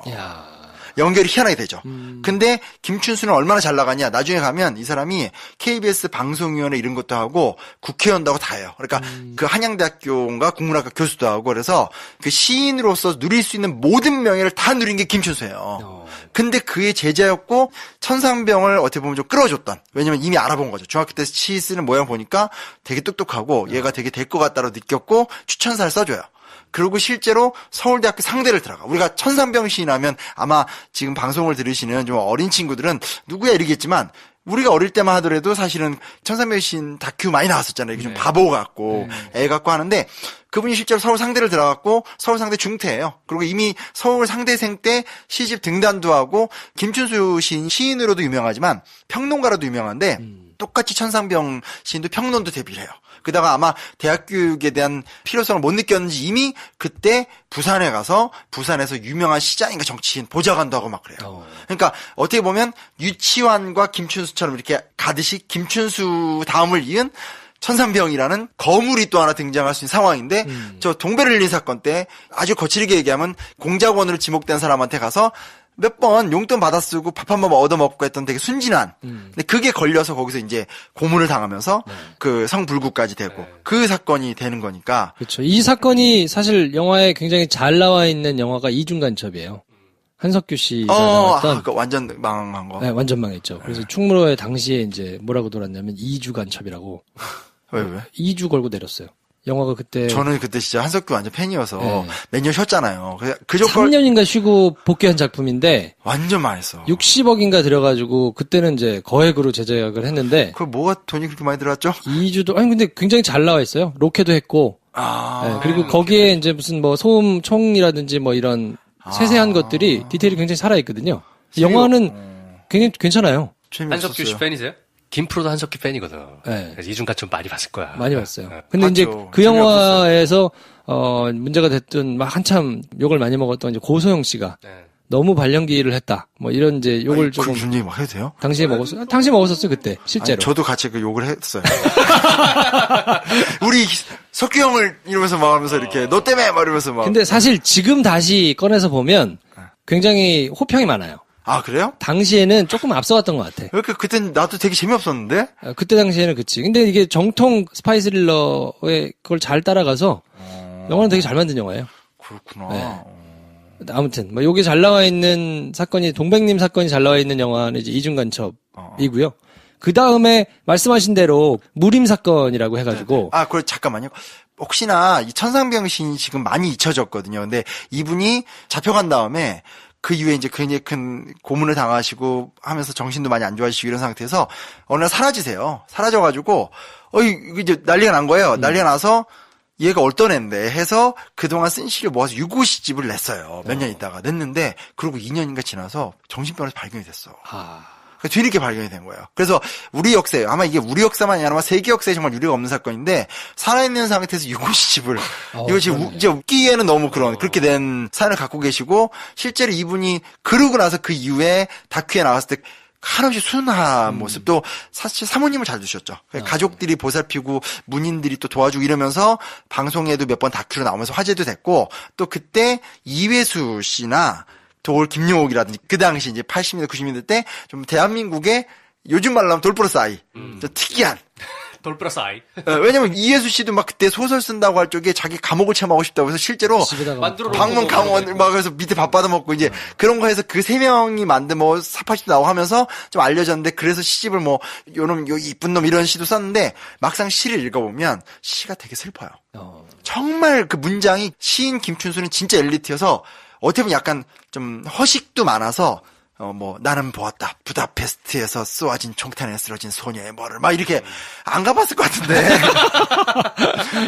연결이 희한하게 되죠. 근데 김춘수는 얼마나 잘 나가냐. 나중에 가면 이 사람이 KBS 방송위원회 이런 것도 하고 국회의원도 하고 다 해요. 그러니까 그 한양대학교인가 국문학과 교수도 하고 그래서 그 시인으로서 누릴 수 있는 모든 명예를 다 누린 게 김춘수예요. 근데 그의 제자였고 천상병을 어떻게 보면 좀 끌어줬던. 왜냐면 이미 알아본 거죠. 중학교 때 시 쓰는 모양 보니까 되게 똑똑하고 얘가 되게 될 것 같다고 느꼈고 추천사를 써줘요. 그리고 실제로 서울대학교 상대를 들어가. 우리가 천상병 시인 하면 아마 지금 방송을 들으시는 좀 어린 친구들은 누구야 이러겠지만 우리가 어릴 때만 하더라도 사실은 천상병 시인 다큐 많이 나왔었잖아요. 이게 좀 바보 같고 애 같고 하는데 그분이 실제로 서울 상대를 들어갔고 서울 상대 중퇴예요. 그리고 이미 서울 상대생 때 시집 등단도 하고 김춘수 시인으로도 유명하지만 평론가로도 유명한데 똑같이 천상병 시인도 평론도 데뷔를 해요. 그다가 아마 대학 교육에 대한 필요성을 못 느꼈는지 이미 그때 부산에 가서 부산에서 유명한 시장인가 정치인 보좌관도 하고 막 그래요. 그러니까 어떻게 보면 유치환과 김춘수처럼 이렇게 가듯이 김춘수 다음을 이은 천상병이라는 거물이 또 하나 등장할 수 있는 상황인데 저 동베를린 사건 때 아주 거칠게 얘기하면 공작원으로 지목된 사람한테 가서 몇 번 용돈 받아 쓰고 밥 한 번 얻어먹고 했던 되게 순진한 근데 그게 걸려서 거기서 이제 고문을 당하면서 그 성불구까지 되고 그 사건이 되는 거니까 그렇죠. 이 사건이 사실 영화에 굉장히 잘 나와 있는 영화가 이중간첩이에요. 한석규 씨가 나왔던 그 완전 망한 거. 네, 완전 망했죠. 그래서 충무로에 당시에 이제 뭐라고 돌았냐면 2주 간첩이라고. 왜? 2주 걸고 내렸어요. 영화가 그때 저는 그때 진짜 한석규 완전 팬이어서 네. 몇 년 쉬었잖아요. 그저 3년인가 쉬고 복귀한 작품인데 완전 망했어. 60억인가 들여가지고 그때는 이제 거액으로 제작을 했는데 그 뭐가 돈이 그렇게 많이 들어왔죠? 2주도 아니 근데 굉장히 잘 나와 있어요. 로케도 했고 네, 그리고 거기에 이제 무슨 뭐 소음 총이라든지 뭐 이런 세세한 것들이 디테일이 굉장히 살아있거든요. 영화는 굉장히 괜찮아요. 한석규 씨 팬이세요? 김프로도 한석규 팬이거든. 네. 그래서 이중간첩 많이 봤을 거야. 많이 봤어요. 네. 근데 이제 봤죠. 그 영화에서 문제가 됐던 막 한참 욕을 많이 먹었던 이제 고소영 씨가 네. 너무 발연기를 했다. 뭐 이런 이제 욕을 조금 무슨 얘기 막 해도 돼요? 당시에 먹었어요. 당시에 먹었었어요 그때 실제로. 아니, 저도 같이 그 욕을 했어요. 우리 석규 형을 이러면서 막 하면서 이렇게 너 때문에 막 이러면서 막. 근데 사실 지금 다시 꺼내서 보면 굉장히 호평이 많아요. 아 그래요? 당시에는 조금 앞서갔던 것 같아. 왜 이렇게 그땐 나도 되게 재미없었는데? 그때 당시에는 그치. 근데 이게 정통 스파이 스릴러의 그걸 잘 따라가서 영화는 되게 잘 만든 영화예요. 그렇구나. 네. 아무튼 뭐 여기 잘 나와 있는 사건이 동백님 사건이 잘 나와 있는 영화는 이제 이중간첩이고요. 그 다음에 말씀하신 대로 무림 사건이라고 해가지고. 아, 그걸 잠깐만요. 혹시나 이 천상병 시인이 지금 많이 잊혀졌거든요. 근데 이분이 잡혀간 다음에 그 이후에 이제 굉장히 큰 고문을 당하시고 하면서 정신도 많이 안 좋아지시고 이런 상태에서 어느 날 사라지세요. 사라져가지고 이거 이제 난리가 난 거예요. 난리가 나서 얘가 어떤 애인데 해서 그동안 쓴 시를 모아서 유고시집을 냈어요. 몇 년 있다가 냈는데 그리고 2년인가 지나서 정신병원에서 발견이 됐어. 뒤늦게 발견이 된 거예요. 그래서 우리 역사에 아마 이게 우리 역사만이 아니라 세계 역사에 정말 유례가 없는 사건인데 살아있는 상태에서 유고시집을 이거 지금 이제 웃기에는 너무 그렇게 된 사연을 갖고 계시고 실제로 이분이 그러고 나서 그 이후에 다큐에 나왔을 때 한없이 순한 모습도 사실 사모님을 잘 두셨죠. 가족들이 보살피고 문인들이 또 도와주고 이러면서 방송에도 몇 번 다큐로 나오면서 화제도 됐고 또 그때 이회수 씨나 돌 김용옥이라든지 그 당시 이제 80년대 90년대 때 좀 대한민국의 요즘 말로 하면 돌 플러스 아이 좀 특이한 돌 플러스 아이. 왜냐면 이혜수 씨도 막 그때 소설 쓴다고 할 적에 자기 감옥을 체험하고 싶다고 해서 실제로 방문 강원 막 그래서 밑에 밥 받아 먹고 이제 그런 거 해서 그 세 명이 만든 뭐 사파시도 나오고 하면서 좀 알려졌는데 그래서 시집을 뭐 요놈 요 이쁜 놈 이런 시도 썼는데 막상 시를 읽어보면 시가 되게 슬퍼요. 정말 그 문장이 시인 김춘수는 진짜 엘리트여서 어떻게 보면 약간 좀 허식도 많아서 나는 보았다. 부다페스트에서 쏘아진 총탄에 쓰러진 소녀의 머리를 막 이렇게 안 가봤을 것 같은데.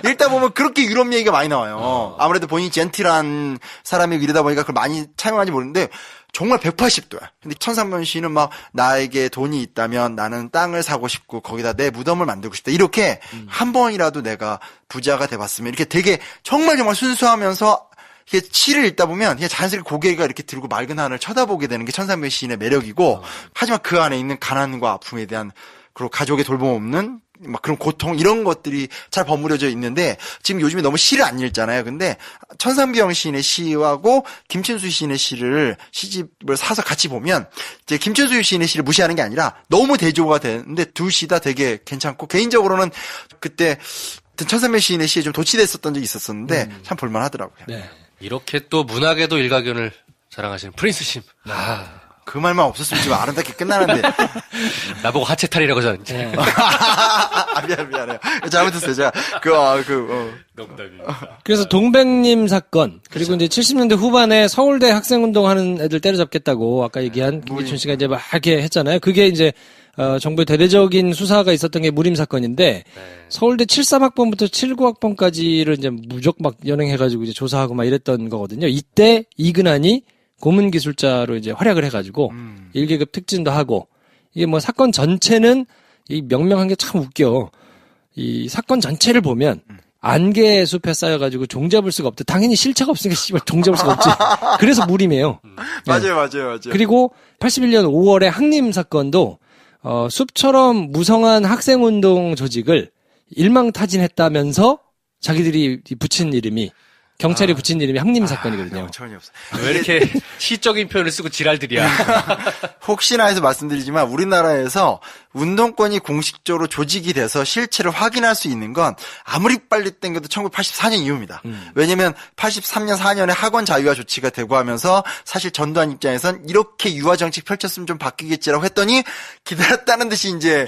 읽다 보면 그렇게 유럽 얘기가 많이 나와요. 아무래도 본인이 젠틀한 사람이 이러다 보니까 그걸 많이 차용하는지 모르는데 정말 180도야. 근데 천상병 씨는 막 나에게 돈이 있다면 나는 땅을 사고 싶고 거기다 내 무덤을 만들고 싶다. 이렇게 한 번이라도 내가 부자가 돼봤으면 이렇게 되게 정말 순수하면서 이게 시를 읽다 보면 그냥 자연스럽게 고개가 이렇게 들고 맑은 하늘을 쳐다보게 되는 게 천상병 시인의 매력이고 하지만 그 안에 있는 가난과 아픔에 대한 그리고 가족의 돌봄 없는 막 그런 고통 이런 것들이 잘 버무려져 있는데 지금 요즘에 너무 시를 안 읽잖아요. 근데 천상병 시인의 시하고 김춘수 시인의 시를 시집을 사서 같이 보면 이제 김춘수 시인의 시를 무시하는 게 아니라 너무 대조가 되는데 두 시 다 되게 괜찮고 개인적으로는 그때 천상병 시인의 시에 좀 도취됐었던 적이 있었었는데 참 볼만하더라고요. 네. 이렇게 또 문학에도 일가견을 자랑하시는 프린스 심. 그 말만 없었으면 지금 아름답게 끝나는데. 나보고 하체탈이라고 하잖아. 미안해요. 잘못했어요. 제가, 농담입니다. 그래서 동백님 사건, 그리고 이제 70년대 후반에 서울대 학생운동 하는 애들 때려잡겠다고 아까 얘기한 김기춘 씨가 이제 막 이렇게 했잖아요. 그게 이제, 정부의 대대적인 수사가 있었던 게 무림 사건인데, 서울대 73학번부터 79학번까지를 이제 무적 막 연행해가지고 이제 조사하고 막 이랬던 거거든요. 이때 이근한이 고문기술자로 이제 활약을 해가지고 1계급 특진도 하고 이게 뭐 사건 전체는 이 명명한 게 참 웃겨. 이 사건 전체를 보면 안개 숲에 쌓여가지고 종잡을 수가 없대. 당연히 실체가 없으니까 씨발 종잡을 수가 없지. 그래서 무림이에요. 맞아요. 그리고 81년 5월에 항림 사건도 숲처럼 무성한 학생운동 조직을 일망타진했다면서 자기들이 붙인 이름이 경찰이 붙인 이름이 항림 사건이거든요. 전혀 없어. 왜 이렇게 시적인 표현을 쓰고 지랄들이야. 혹시나 해서 말씀드리지만 우리나라에서 운동권이 공식적으로 조직이 돼서 실체를 확인할 수 있는 건 아무리 빨리 땡겨도 1984년 이후입니다. 왜냐면 83년 4년에 학원 자유화 조치가 되고 하면서 사실 전두환 입장에선 이렇게 유화 정책 펼쳤으면 좀 바뀌겠지라고 했더니 기다렸다는 듯이 이제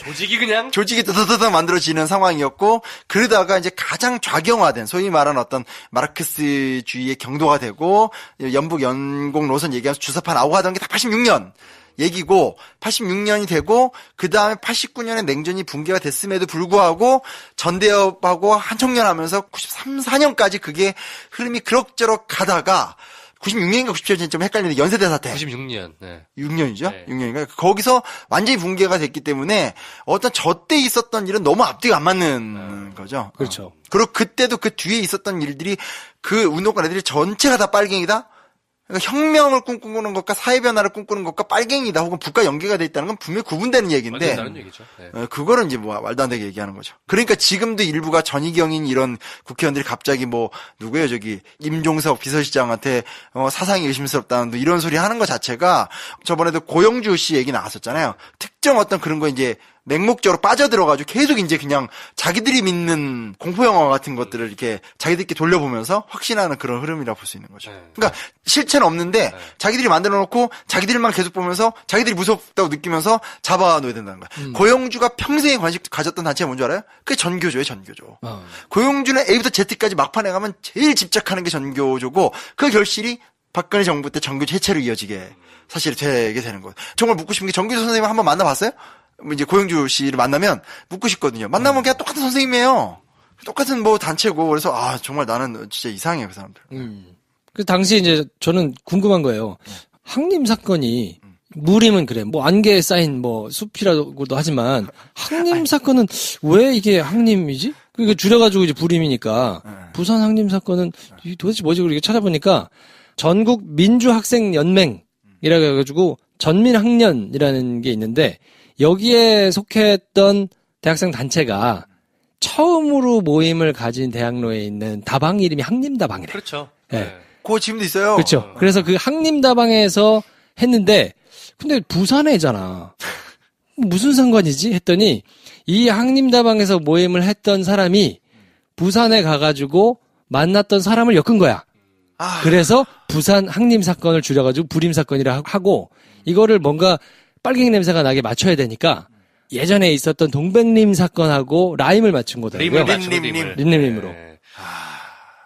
조직이 더더더 만들어지는 상황이었고 그러다가 이제 가장 좌경화된 소위 말하는 어떤 마르크스주의의 경도가 되고 연북 연공 노선 얘기하면서 주사파 나오고 하던 게 다 86년 얘기고 86년이 되고 그 다음에 89년에 냉전이 붕괴가 됐음에도 불구하고 전대협하고 한청년 하면서 93, 4년까지 그게 흐름이 그럭저럭 가다가 96년인가 97년인지 좀 헷갈리는데 연세대 사태. 96년. 네. 6년이죠? 네. 6년인가? 거기서 완전히 붕괴가 됐기 때문에 어떤 저때 있었던 일은 너무 앞뒤가 안 맞는 거죠. 그렇죠. 그리고 그때도 그 뒤에 있었던 일들이 그 운동권 애들이 전체가 다 빨갱이다? 그러니까 혁명을 꿈꾸는 것과 사회 변화를 꿈꾸는 것과 빨갱이다 혹은 북과 연계가 돼 있다는 건 분명히 구분되는 얘기인데 완전 다른 얘기죠. 네. 그거는 이제 뭐 말도 안 되게 얘기하는 거죠. 그러니까 지금도 일부가 전희경인 이런 국회의원들이 갑자기 뭐 누구예요 저기 임종석 비서실장한테 사상이 의심스럽다는 이런 소리 하는 것 자체가 저번에도 고영주 씨 얘기 나왔었잖아요. 특정 어떤 그런 거 이제 맹목적으로 빠져들어가지고 계속 이제 그냥 자기들이 믿는 공포영화 같은 것들을 이렇게 자기들끼리 돌려보면서 확신하는 그런 흐름이라고 볼 수 있는 거죠. 그러니까 실체는 없는데 자기들이 만들어 놓고 자기들만 계속 보면서 자기들이 무섭다고 느끼면서 잡아놓아야 된다는 거야. 고영주가 평생에 관심 가졌던 단체가 뭔지 알아요? 그게 전교조예요, 전교조. 고영주는 A부터 Z까지 막판에 가면 제일 집착하는 게 전교조고 그 결실이 박근혜 정부 때 전교조 해체로 이어지게 사실 되게 되는 거예요. 정말 묻고 싶은 게 전교조 선생님 한번 만나봤어요? 이제 고영주 씨를 만나면 묻고 싶거든요. 만나면 그냥 똑같은 선생님이에요. 똑같은 뭐 단체고 그래서 정말 나는 진짜 이상해요 그 사람들. 그 당시 이제 저는 궁금한 거예요. 항림 사건이 무림은 그래 뭐 안개에 쌓인 뭐 숲이라고도 하지만 항림 사건은 왜 이게 항림이지? 그게 줄여가지고 이제 부림이니까 부산 항림 사건은 도대체 뭐지? 그렇게 찾아보니까 전국 민주학생연맹이라고 해가지고 전민학년이라는 게 있는데. 여기에 속했던 대학생 단체가 처음으로 모임을 가진 대학로에 있는 다방 이름이 항림다방이래. 그렇죠. 네. 그거 지금도 있어요. 그렇죠. 그래서 그 항림다방에서 했는데, 근데 부산에잖아. 무슨 상관이지? 했더니, 이 항림다방에서 모임을 했던 사람이 부산에 가가지고 만났던 사람을 엮은 거야. 그래서 부산 항림 사건을 줄여가지고 부림 사건이라 하고, 이거를 뭔가 빨갱이 냄새가 나게 맞춰야 되니까 예전에 있었던 동백림 사건하고 라임을 맞춘 거더라고요. 림으로.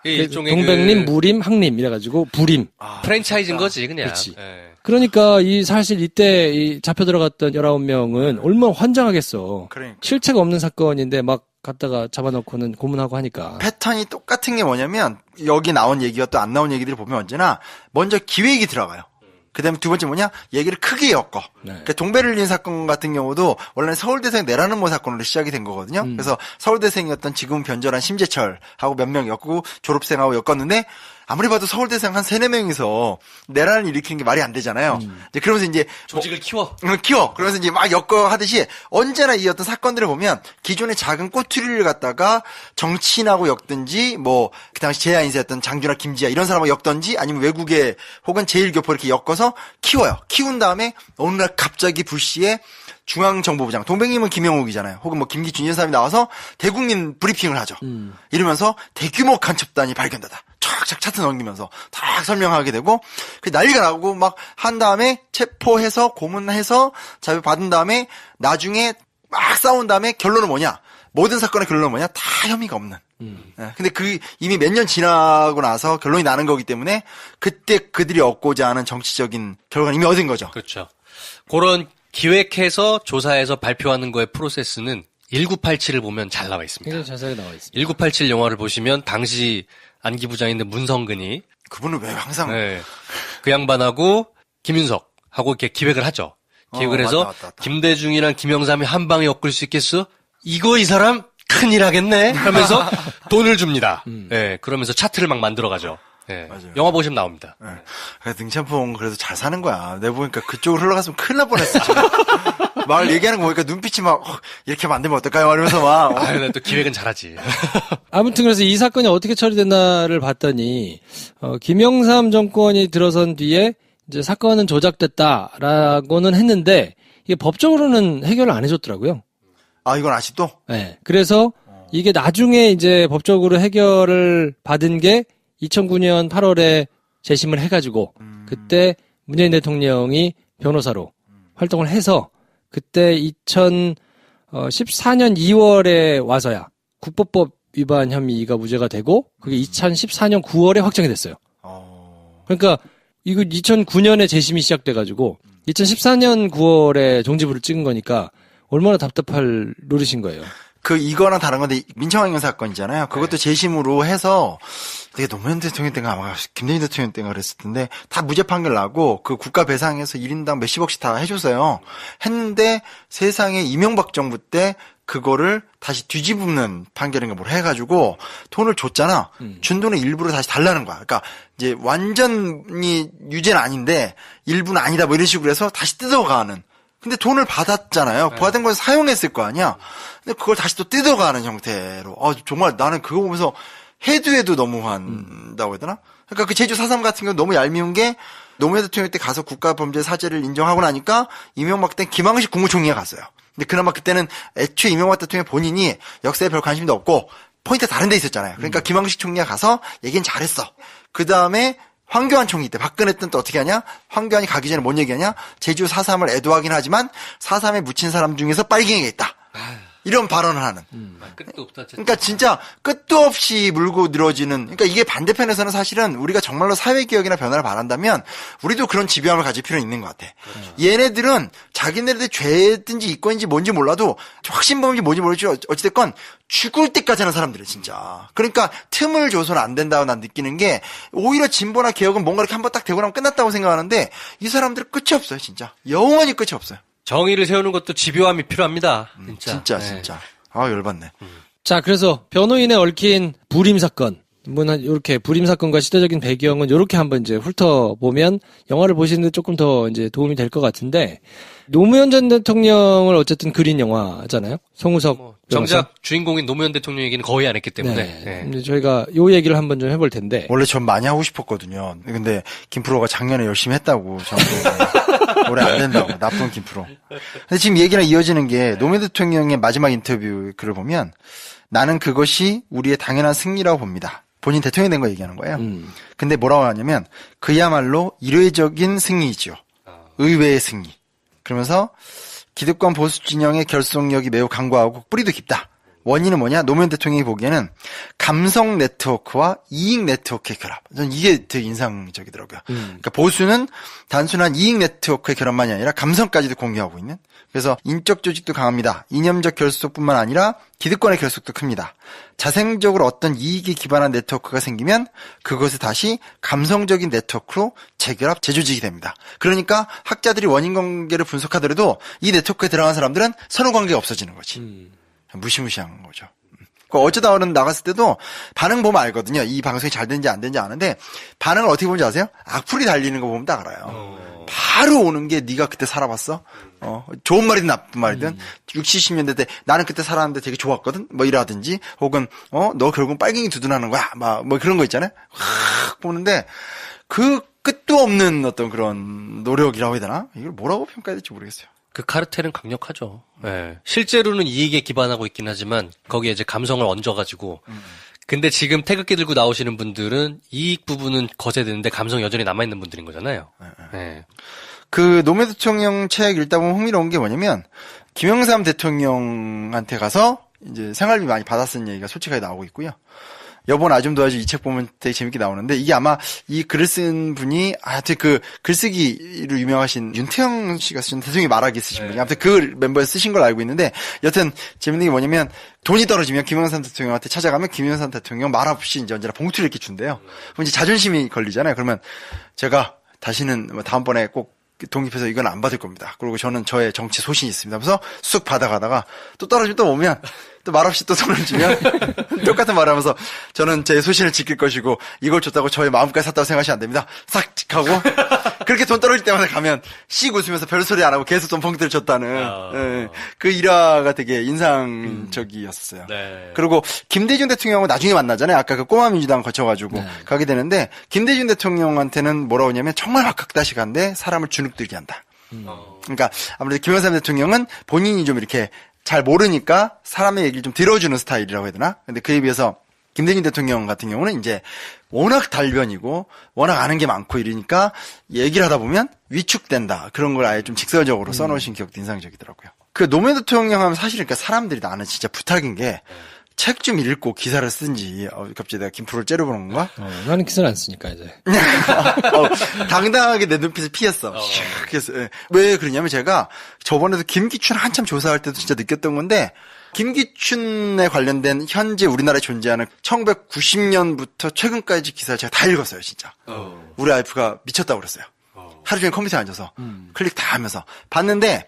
네. 동백림, 무림, 항림 이래가지고 부림. 프랜차이즈인 거지 그냥. 그렇지. 네. 그러니까 사실 이때 잡혀 들어갔던 19명은 얼마나 환장하겠어. 그러니까. 실체가 없는 사건인데 막 갖다가 잡아놓고는 고문하고 하니까. 패턴이 똑같은 게 뭐냐면 여기 나온 얘기와 또 안 나온 얘기들을 보면 언제나 먼저 기획이 들어가요. 그 다음에 두 번째 뭐냐? 얘기를 크게 엮어. 네. 그러니까 동베를린 사건 같은 경우도 원래는 서울대생 내라는 모 사건으로 시작이 된 거거든요. 그래서 서울대생이었던 지금 변절한 심재철하고 몇 명 엮고 졸업생하고 엮었는데 아무리 봐도 서울대생 한 3, 4명이서 내란을 일으키는 게 말이 안 되잖아요. 이제 그러면서 이제 조직을 키워. 그러면서 이제 막 엮어 하듯이 언제나 이 어떤 사건들을 보면 기존의 작은 꼬투리를 갖다가 정치인하고 엮든지 뭐 그 당시 제야 인사였던 장준하, 김지하 이런 사람하고 엮든지 아니면 외국에 혹은 제1교포 이렇게 엮어서 키워요. 키운 다음에 어느 날 갑자기 불시에 중앙정보부장, 동백님은 김영욱이잖아요. 혹은 뭐 김기춘 이런 사람이 나와서 대국민 브리핑을 하죠. 이러면서 대규모 간첩단이 발견되다. 촥촥 차트 넘기면서 탁 설명하게 되고 그 난리가 나고 막 한 다음에 체포해서 고문해서 자료 받은 다음에 나중에 막 싸운 다음에 결론은 뭐냐? 모든 사건의 결론은 뭐냐? 다 혐의가 없는. 근데 이미 몇 년 지나고 나서 결론이 나는 거기 때문에 그때 그들이 얻고자 하는 정치적인 결과는 이미 얻은 거죠. 그렇죠. 그런 기획해서 조사해서 발표하는 거의 프로세스는 1987을 보면 잘 나와 있습니다. 굉장히 자세하게 나와 있습니다. 1987 영화를 보시면 당시 안기부장인데 문성근이 그분은 왜 항상 그 양반하고 김윤석하고 이렇게 기획을 하죠. 기획을 해서 맞다. 김대중이랑 김영삼이 한 방에 엮을 수 있겠어? 이 사람 큰일 하겠네? 하면서 돈을 줍니다. 예, 그러면서 차트를 막 만들어가죠. 예, 맞아요. 영화 보시면 나옵니다. 네. 그래서 능참풍 그래도 잘 사는 거야. 내가 보니까 그쪽으로 흘러갔으면 큰일 날 뻔했어. 지금. 말 얘기하는 거 보니까 눈빛이 막 이렇게 하면 안 되면 어떨까요? 이러면서 막. 아유, 나 또 기획은 잘하지. 아무튼 그래서 이 사건이 어떻게 처리됐나를 봤더니 김영삼 정권이 들어선 뒤에 이제 사건은 조작됐다라고는 했는데 이게 법적으로는 해결을 안 해줬더라고요. 아, 이건 아직도? 네. 그래서 이게 나중에 이제 법적으로 해결을 받은 게 2009년 8월에 재심을 해가지고 그때 문재인 대통령이 변호사로 활동을 해서 그때 2014년 2월에 와서야 국보법 위반 혐의가 무죄가 되고 그게 2014년 9월에 확정이 됐어요. 그러니까 이거 2009년에 재심이 시작돼가지고 2014년 9월에 종지부를 찍은 거니까 얼마나 답답할 노릇인 거예요. 이거랑 다른 건데 민청학년 사건이잖아요. 그것도 재심으로 해서 되게 노무현 대통령 때가 아마 김대중 대통령 때가 그랬을 텐데 다 무죄 판결 나고 그 국가 배상에서 1인당 몇십억씩 다 해줬어요. 했는데 세상에 이명박 정부 때 그거를 다시 뒤집는 판결인가 뭘 해가지고 돈을 줬잖아. 준 돈의 일부를 다시 달라는 거야. 그러니까 이제 완전히 유죄는 아닌데 일부는 아니다 뭐 이런 식으로 해서 다시 뜯어가는. 근데 돈을 받았잖아요. 받은 걸 사용했을 거 아니야. 근데 그걸 다시 또 뜯어가는 형태로. 정말 나는 그거 보면서 해도 너무한다고 해야 되나? 그러니까 그 제주 4.3 같은 경우 너무 얄미운 게 노무현 대통령 때 가서 국가범죄 사죄를 인정하고 나니까 이명박 때 김항식 국무총리가 갔어요. 근데 그나마 그때는 애초에 이명박 대통령 본인이 역사에 별 관심도 없고 포인트가 다른 데 있었잖아요. 그러니까 김항식 총리가 가서 얘기는 잘했어. 그 다음에 황교안 총리 때 박근혜 때는 또 어떻게 하냐? 황교안이 가기 전에 뭔 얘기하냐? 제주 4.3을 애도하긴 하지만 4.3에 묻힌 사람 중에서 빨갱이가 있다. 이런 발언을 하는. 끝도 없다. 그러니까 진짜 끝도 없이 물고 늘어지는. 그러니까 이게 반대편에서는 사실은 우리가 정말로 사회개혁이나 변화를 바란다면 우리도 그런 집요함을 가질 필요는 있는 것 같아. 그렇죠. 얘네들은 자기네들의 죄든지 이권인지 뭔지 몰라도 확신범인지 뭔지 모르지 어찌됐건 죽을 때까지 하는 사람들이에요, 진짜. 그러니까 틈을 줘서는 안 된다고 난 느끼는 게 오히려 진보나 개혁은 뭔가 이렇게 한번 딱 되고 나면 끝났다고 생각하는데 이 사람들은 끝이 없어요, 진짜. 영원히 끝이 없어요. 정의를 세우는 것도 집요함이 필요합니다. 진짜. 진짜. 아, 열받네. 자, 그래서 변호인에 얽힌 불임 사건. 이렇게 불임 사건과 시대적인 배경은 이렇게 한번 이제 훑어보면 영화를 보시는데 조금 더 이제 도움이 될 것 같은데 노무현 전 대통령을 어쨌든 그린 영화잖아요. 송우석 정작 주인공인 노무현 대통령 얘기는 거의 안 했기 때문에. 네. 저희가 요 얘기를 한번 좀 해볼 텐데. 원래 전 많이 하고 싶었거든요. 근데 김프로가 작년에 열심히 했다고 저한테 올해 안 된다고. 나쁜 김프로. 근데 지금 얘기랑 이어지는 게 노무현 대통령의 마지막 인터뷰 글을 보면 나는 그것이 우리의 당연한 승리라고 봅니다. 본인 대통령이 된 거 얘기하는 거예요. 근데 뭐라고 하냐면 그야말로 이례적인 승리이죠. 의외의 승리. 그러면서 기득권 보수 진영의 결속력이 매우 강고하고 뿌리도 깊다. 원인은 뭐냐? 노무현 대통령이 보기에는 감성 네트워크와 이익 네트워크의 결합. 저는 이게 되게 인상적이더라고요. 그러니까 보수는 단순한 이익 네트워크의 결합만이 아니라 감성까지도 공유하고 있는. 그래서 인적 조직도 강합니다. 이념적 결속뿐만 아니라 기득권의 결속도 큽니다. 자생적으로 어떤 이익에 기반한 네트워크가 생기면 그것을 다시 감성적인 네트워크로 재결합, 재조직이 됩니다. 그러니까 학자들이 원인 관계를 분석하더라도 이 네트워크에 들어간 사람들은 선후 관계가 없어지는 거지. 무시무시한 거죠. 어쩌다 어른 나갔을 때도 반응 보면 알거든요. 이 방송이 잘 되는지 안 되는지 아는데 반응을 어떻게 보는지 아세요? 악플이 달리는 거 보면 딱 알아요. 바로 오는 게 네가 그때 살아봤어? 좋은 말이든 나쁜 말이든 60, 70년대 때 나는 그때 살았는데 되게 좋았거든? 뭐 이라든지 혹은 너 결국 빨갱이 두둔하는 거야? 뭐 그런 거 있잖아요. 확 보는데 그 끝도 없는 어떤 그런 노력이라고 해야 되나? 이걸 뭐라고 평가해야 될지 모르겠어요. 그 카르텔은 강력하죠. 네. 실제로는 이익에 기반하고 있긴 하지만 거기에 이제 감성을 얹어가지고 근데 지금 태극기 들고 나오시는 분들은 이익 부분은 거세되는데 감성 여전히 남아있는 분들인 거잖아요. 네. 그 노무현 대통령 책 읽다 보면 흥미로운 게 뭐냐면 김영삼 대통령한테 가서 이제 생활비 많이 받았다는 얘기가 솔직하게 나오고 있고요. 여보 나 좀 도와줘 이 책 보면 되게 재밌게 나오는데 이게 아마 이 글을 쓴 분이 하여튼 그 글쓰기로 유명하신 윤태영 씨가 쓰신 대통령이 말하기 쓰신 분이 아무튼 그 멤버에 쓰신 걸 알고 있는데 여튼 재밌는 게 뭐냐면 돈이 떨어지면 김영삼 대통령한테 찾아가면 김영삼 대통령 말 없이 이제 언제나 봉투를 이렇게 준대요. 그럼 이제 자존심이 걸리잖아요. 그러면 제가 다시는 다음번에 꼭 독립해서 이건 안 받을 겁니다. 그리고 저는 저의 정치 소신이 있습니다. 그래서 쑥 받아가다가 또 떨어지면 또 오면 또 말없이 또 돈을 주면 똑같은 말을 하면서 저는 제 소신을 지킬 것이고 이걸 줬다고 저의 마음까지 샀다고 생각하시면 안 됩니다. 싹 하고 그렇게 돈 떨어질 때마다 가면 씩 웃으면서 별소리 안 하고 계속 돈 펑트를 줬다는 예, 그 일화가 되게 인상적이었어요. 네. 그리고 김대중 대통령하고 나중에 만나잖아요. 아까 그 꼬마 민주당 거쳐가지고 가게 되는데 김대중 대통령한테는 뭐라고 하냐면 정말 박학다식한데 사람을 주눅들게 한다. 그러니까 아무래도 김영삼 대통령은 본인이 좀 이렇게 잘 모르니까 사람의 얘기를 좀 들어주는 스타일이라고 해야 되나? 근데 그에 비해서 김대중 대통령 같은 경우는 이제 워낙 달변이고 워낙 아는 게 많고 이러니까 얘기를 하다 보면 위축된다. 그런 걸 아예 좀 직설적으로 써놓으신 기억도 인상적이더라고요. 그 노무현 대통령 하면 사실 그러니까 사람들이 나는 진짜 부탁인 게 책 좀 읽고 기사를 쓰든지, 갑자기 내가 김프로를 째려보는 건가? 나는 기사를 안 쓰니까, 이제. 당당하게 내 눈빛을 피했어. 그래서, 예. 왜 그러냐면 제가 저번에도 김기춘 한참 조사할 때도 진짜 느꼈던 건데, 김기춘에 관련된 현재 우리나라에 존재하는 1990년부터 최근까지 기사를 제가 다 읽었어요, 진짜. 우리 와이프가 미쳤다고 그랬어요. 하루 종일 컴퓨터에 앉아서 클릭 다 하면서 봤는데,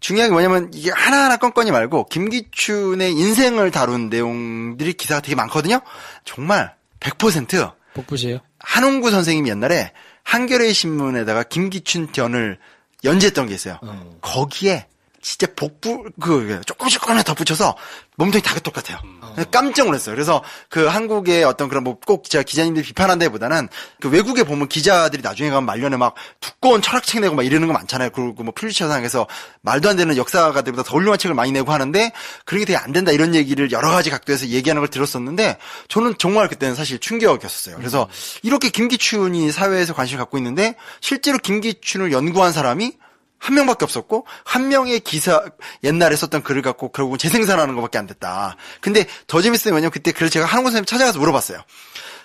중요한 게 뭐냐면 이게 하나하나 건건이 말고 김기춘의 인생을 다룬 내용들이 기사가 되게 많거든요. 정말 100% 복붙이에요? 한홍구 선생님이 옛날에 한겨레 신문에다가 김기춘 견을 연재했던 게 있어요. 거기에 진짜 조금씩 덧붙여서 몸통이 다 똑같아요. 깜짝 놀랐어요. 그래서 그 한국의 어떤 그런 뭐 꼭 제가 기자님들 비판한 데보다는 그 외국에 보면 기자들이 나중에 가면 말년에 막 두꺼운 철학책 내고 막 이러는 거 많잖아요. 그리고 뭐 퓰리처상에서 말도 안 되는 역사가들보다 더 훌륭한 책을 많이 내고 하는데 그런 게 되게 안 된다 이런 얘기를 여러 가지 각도에서 얘기하는 걸 들었었는데 저는 정말 그때는 사실 충격이었어요. 그래서 이렇게 김기춘이 사회에서 관심을 갖고 있는데 실제로 김기춘을 연구한 사람이 한 명밖에 없었고 한 명의 기사 옛날에 썼던 글을 갖고 결국은 재생산하는 것밖에 안 됐다. 근데 더 재밌어요. 왜냐면 그때 그래서 제가 한홍구 선생님 찾아가서 물어봤어요.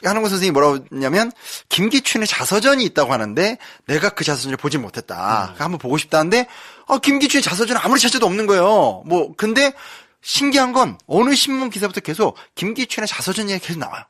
한홍구 선생님이 뭐라고 했냐면 김기춘의 자서전이 있다고 하는데 내가 그 자서전을 보진 못했다. 한번 보고 싶다는데 김기춘의 자서전은 아무리 찾아도 없는 거예요. 뭐 근데 신기한 건 어느 신문 기사부터 계속 김기춘의 자서전 얘기가 계속 나와요.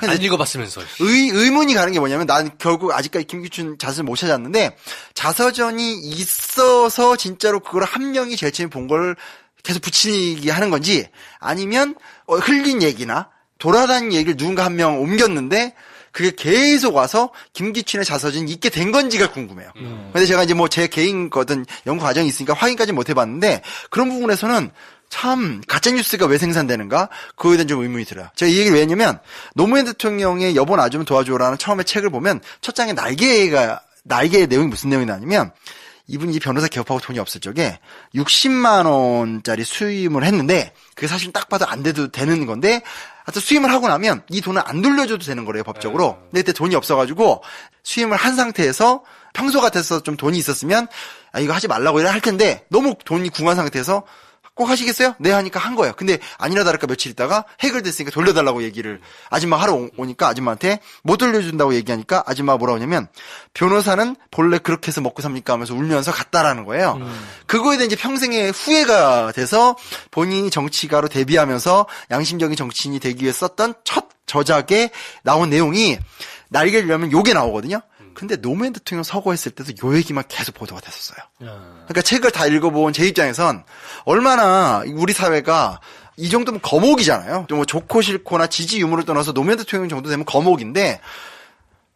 안 읽어봤으면서. 의문이 가는 게 뭐냐면 난 결국 아직까지 김기춘 자서전 못 찾았는데 자서전이 있어서 진짜로 그걸 한 명이 제일 처음에 본 걸 계속 붙이게 하는 건지 아니면 흘린 얘기나 돌아다닌 얘기를 누군가 한 명 옮겼는데 그게 계속 와서 김기춘의 자서전이 있게 된 건지가 궁금해요. 근데 제가 이제 뭐 제 개인 거든 연구 과정이 있으니까 확인까지 못 해봤는데 그런 부분에서는 참 가짜뉴스가 왜 생산되는가? 그거에 대한 좀 의문이 들어요. 제가 이 얘기를 왜 했냐면 노무현 대통령의 여보 나 좀 도와줘라는 처음에 책을 보면 첫 장에 날개의 내용이 무슨 내용이냐면 이분이 변호사 개업하고 돈이 없을 적에 60만 원짜리 수임을 했는데 그게 사실 딱 봐도 안 돼도 되는 건데 하여튼 수임을 하고 나면 이 돈을 안 돌려줘도 되는 거래요, 법적으로. 근데 그때 돈이 없어가지고 수임을 한 상태에서 평소 같아서 좀 돈이 있었으면 이거 하지 말라고 할 텐데 너무 돈이 궁한 상태에서 꼭 하시겠어요? 네 하니까 한 거예요. 근데 아니나 다를까 며칠 있다가 해결됐으니까 돌려달라고 얘기를 아줌마 하러 오니까 아줌마한테 못 돌려준다고 얘기하니까 아줌마가 뭐라고 하냐면 변호사는 본래 그렇게 해서 먹고 삽니까 하면서 울면서 갔다라는 거예요. 그거에 대한 이제 평생의 후회가 돼서 본인이 정치가로 데뷔하면서 양심적인 정치인이 되기 위해 썼던 첫 저작에 나온 내용이 날개를 열면 요게 나오거든요. 근데 노무현 대통령 서거했을 때도 요 얘기만 계속 보도가 됐었어요. 그러니까 책을 다 읽어본 제 입장에선 얼마나 우리 사회가 이 정도면 거목이잖아요. 뭐 좋고 싫고나 지지 유무를 떠나서 노무현 대통령 정도 되면 거목인데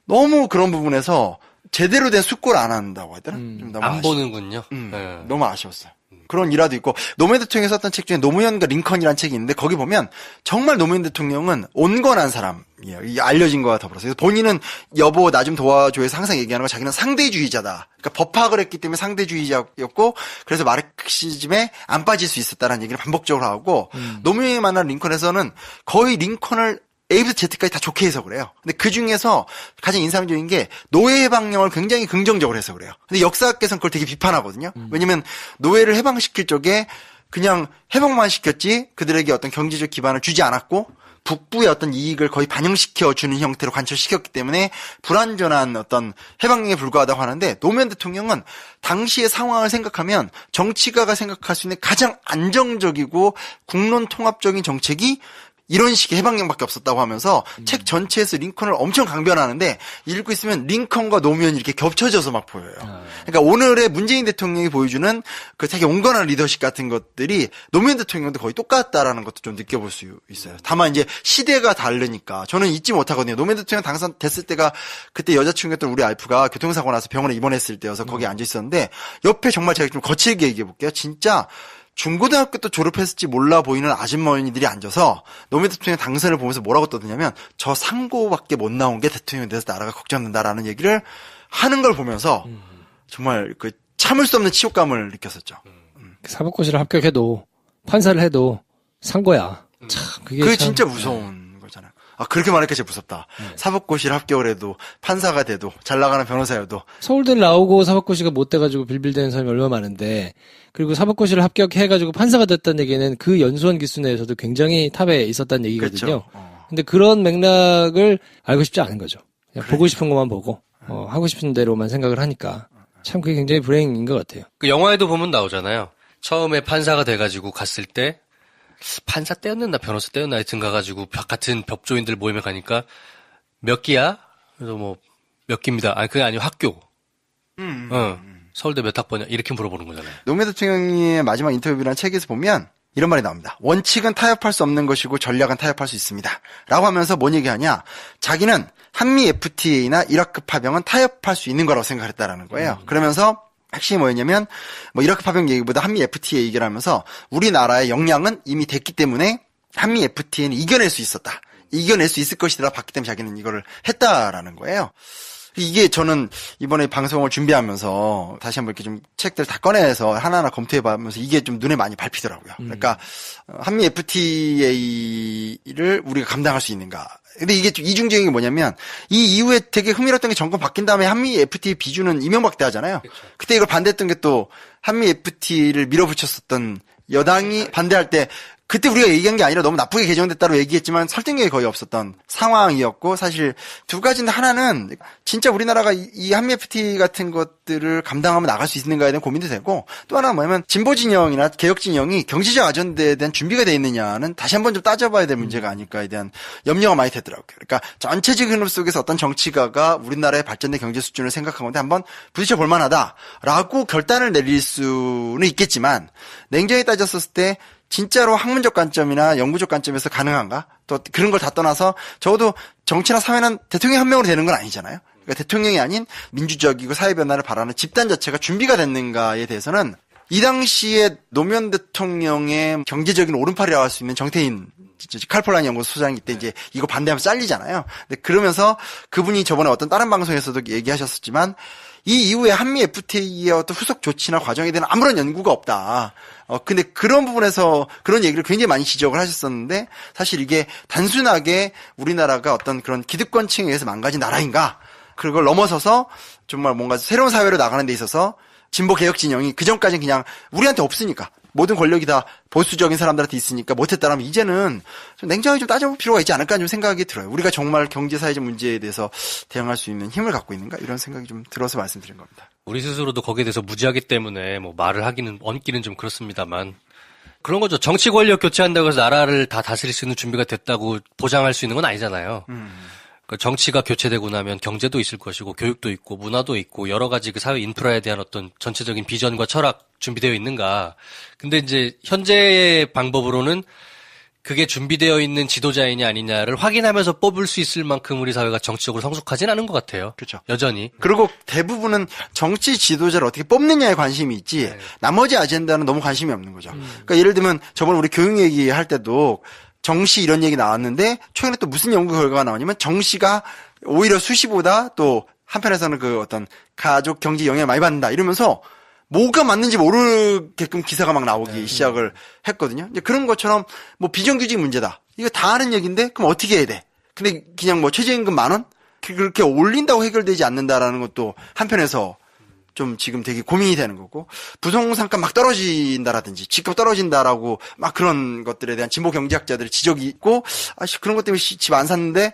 너무 그런 부분에서 제대로 된 숙고를 안 한다고 해야 되나? 좀 너무 안 보는군요. 네. 너무 아쉬웠어요. 그런 일화도 있고 노무현 대통령이 썼던 책 중에 노무현과 링컨이라는 책이 있는데 거기 보면 정말 노무현 대통령은 온건한 사람이에요. 이 알려진 거와 더불어서 그래서 본인은 여보 나 좀 도와줘에서 항상 얘기하는 거 자기는 상대주의자다. 그러니까 법학을 했기 때문에 상대주의자였고 그래서 마르크시즘에 안 빠질 수 있었다라는 얘기를 반복적으로 하고 노무현이 만난 링컨에서는 거의 링컨을 A부터 Z까지 다 좋게 해서 그래요. 근데 그 중에서 가장 인상적인 게 노예 해방령을 굉장히 긍정적으로 해서 그래요. 근데 역사학계에서는 그걸 되게 비판하거든요. 왜냐면 노예를 해방시킬 적에 그냥 해방만 시켰지 그들에게 어떤 경제적 기반을 주지 않았고 북부의 어떤 이익을 거의 반영시켜 주는 형태로 관철시켰기 때문에 불완전한 어떤 해방령에 불과하다고 하는데 노무현 대통령은 당시의 상황을 생각하면 정치가가 생각할 수 있는 가장 안정적이고 국론 통합적인 정책이 이런 식의 해방령밖에 없었다고 하면서 책 전체에서 링컨을 엄청 강변하는데 읽고 있으면 링컨과 노무현이 이렇게 겹쳐져서 막 보여요. 그러니까 오늘의 문재인 대통령이 보여주는 그 되게 온건한 리더십 같은 것들이 노무현 대통령도 거의 똑같다라는 것도 좀 느껴볼 수 있어요. 다만 이제 시대가 다르니까 저는 잊지 못하거든요. 노무현 대통령 당선됐을 때가 그때 여자친구였던 우리 알프가 교통사고 나서 병원에 입원했을 때여서 거기 앉아 있었는데 옆에 정말 제가 좀 거칠게 얘기해 볼게요. 진짜 중고등학교 때 졸업했을지 몰라 보이는 아주머니들이 앉아서 노무현 대통령 당선을 보면서 뭐라고 떠드냐면 저 상고밖에 못 나온 게 대통령이 돼서 나라가 걱정된다라는 얘기를 하는 걸 보면서 정말 그 참을 수 없는 치욕감을 느꼈었죠. 사법고시를 합격해도 판사를 해도 상고야. 참 그게 진짜 무서운 거잖아요. 아 그렇게 말하니까 진짜 무섭다. 사법고시를 합격을 해도 판사가 돼도 잘 나가는 변호사여도 서울대 나오고 사법고시가 못 돼가지고 빌빌대는 사람이 얼마나 많은데 그리고 사법고시를 합격해가지고 판사가 됐다는 얘기는 그 연수원 기수 내에서도 굉장히 탑에 있었다는 얘기거든요. 그렇죠. 근데 그런 맥락을 알고 싶지 않은 거죠. 그냥 보고 싶은 것만 보고 하고 싶은 대로만 생각을 하니까 참 그게 굉장히 불행인 것 같아요. 그 영화에도 보면 나오잖아요. 처음에 판사가 돼가지고 갔을 때 판사 때였나 변호사 때였나 하여튼 가가지고 같은 법조인들 모임에 가니까 몇 기야? 그래서 뭐 몇 기입니다. 아니 그게 아니고 학교. 서울대 몇 학번이야? 이렇게 물어보는 거잖아요. 노무현 대통령의 마지막 인터뷰라는 책에서 보면 이런 말이 나옵니다. 원칙은 타협할 수 없는 것이고 전략은 타협할 수 있습니다. 라고 하면서 뭔 얘기하냐. 자기는 한미 FTA나 이라크 파병은 타협할 수 있는 거라고 생각했다라는 거예요. 그러면서 핵심이 뭐였냐면 뭐 이라크 파병 얘기보다 한미 FTA 얘기를 하면서 우리나라의 역량은 이미 됐기 때문에 한미 FTA는 이겨낼 수 있었다. 이겨낼 수 있을 것이라 봤기 때문에 자기는 이거를 했다라는 거예요. 이게 저는 이번에 방송을 준비하면서 다시 한번 이렇게 좀 책들 다 꺼내서 하나하나 검토해보면서 이게 좀 눈에 많이 밟히더라고요. 그러니까 한미 FTA를 우리가 감당할 수 있는가. 근데 이게 좀 이중적인 게 뭐냐면 이 이후에 되게 흥미로웠던 게 정권 바뀐 다음에 한미 FTA 비준은 이명박 때 하잖아요. 그렇죠. 그때 이걸 반대했던 게 또 한미 FTA를 밀어붙였었던 여당이 반대할 때 그때 우리가 얘기한 게 아니라 너무 나쁘게 개정됐다고 얘기했지만 설득력이 거의 없었던 상황이었고 사실 두 가지인데 하나는 진짜 우리나라가 이 한미 FTA 같은 것들을 감당하면 나갈 수 있는가에 대한 고민도 되고 또 하나는 뭐냐면 진보 진영이나 개혁 진영이 경제적 아전대에 대한 준비가 돼 있느냐는 다시 한번 좀 따져봐야 될 문제가 아닐까에 대한 염려가 많이 되더라고요. 그러니까 전체적인 흐름 속에서 어떤 정치가가 우리나라의 발전된 경제 수준을 생각하는데 한번 부딪혀 볼 만하다라고 결단을 내릴 수는 있겠지만 냉정히 따졌을 때 진짜로 학문적 관점이나 연구적 관점에서 가능한가? 또 그런 걸 다 떠나서 적어도 정치나 사회는 대통령이 한 명으로 되는 건 아니잖아요. 그러니까 대통령이 아닌 민주적이고 사회 변화를 바라는 집단 자체가 준비가 됐는가에 대해서는 이 당시에 노무현 대통령의 경제적인 오른팔이라고 할 수 있는 정태인 칼폴라니 연구소 소장이 때 이제 이거 반대하면 잘리잖아요. 근데 그러면서 그분이 저번에 어떤 다른 방송에서도 얘기하셨었지만 이 이후에 한미 FTA의 어떤 후속 조치나 과정에 대한 아무런 연구가 없다. 근데 그런 부분에서 그런 얘기를 굉장히 많이 지적을 하셨었는데 사실 이게 단순하게 우리나라가 어떤 그런 기득권층에 의해서 망가진 나라인가? 그걸 넘어서서 정말 뭔가 새로운 사회로 나가는 데 있어서 진보 개혁 진영이 그전까지는 그냥 우리한테 없으니까 모든 권력이 다 보수적인 사람들한테 있으니까 못했다라면 이제는 좀 냉정하게 좀 따져볼 필요가 있지 않을까 좀 생각이 들어요. 우리가 정말 경제 사회적 문제에 대해서 대응할 수 있는 힘을 갖고 있는가 이런 생각이 좀 들어서 말씀드린 겁니다. 우리 스스로도 거기에 대해서 무지하기 때문에 뭐 말을 하기는 얹기는 좀 그렇습니다만 그런 거죠. 정치 권력 교체한다고 해서 나라를 다 다스릴 수 있는 준비가 됐다고 보장할 수 있는 건 아니잖아요. 그 정치가 교체되고 나면 경제도 있을 것이고 교육도 있고 문화도 있고 여러 가지 그 사회 인프라에 대한 어떤 전체적인 비전과 철학 준비되어 있는가. 근데 이제 현재의 방법으로는 그게 준비되어 있는 지도자이냐 아니냐를 확인하면서 뽑을 수 있을 만큼 우리 사회가 정치적으로 성숙하진 않은 것 같아요. 그렇죠. 여전히. 그리고 대부분은 정치 지도자를 어떻게 뽑느냐에 관심이 있지 나머지 아젠다는 너무 관심이 없는 거죠. 그러니까 예를 들면 저번에 우리 교육 얘기할 때도 정시 이런 얘기 나왔는데 최근에 또 무슨 연구 결과가 나오냐면 정시가 오히려 수시보다 또 한편에서는 그 어떤 가족 경제 영향을 많이 받는다 이러면서 뭐가 맞는지 모르게끔 기사가 막 나오기 시작을 했거든요. 이제 그런 것처럼 뭐 비정규직 문제다. 이거 다 아는 얘기인데 그럼 어떻게 해야 돼? 근데 그냥 뭐 최저임금 10,000원? 그렇게 올린다고 해결되지 않는다라는 것도 한편에서 좀 지금 되게 고민이 되는 거고 부동산가 막 떨어진다라든지 집값 떨어진다라고 막 그런 것들에 대한 진보 경제학자들의 지적이 있고 그런 것 때문에 집 안 샀는데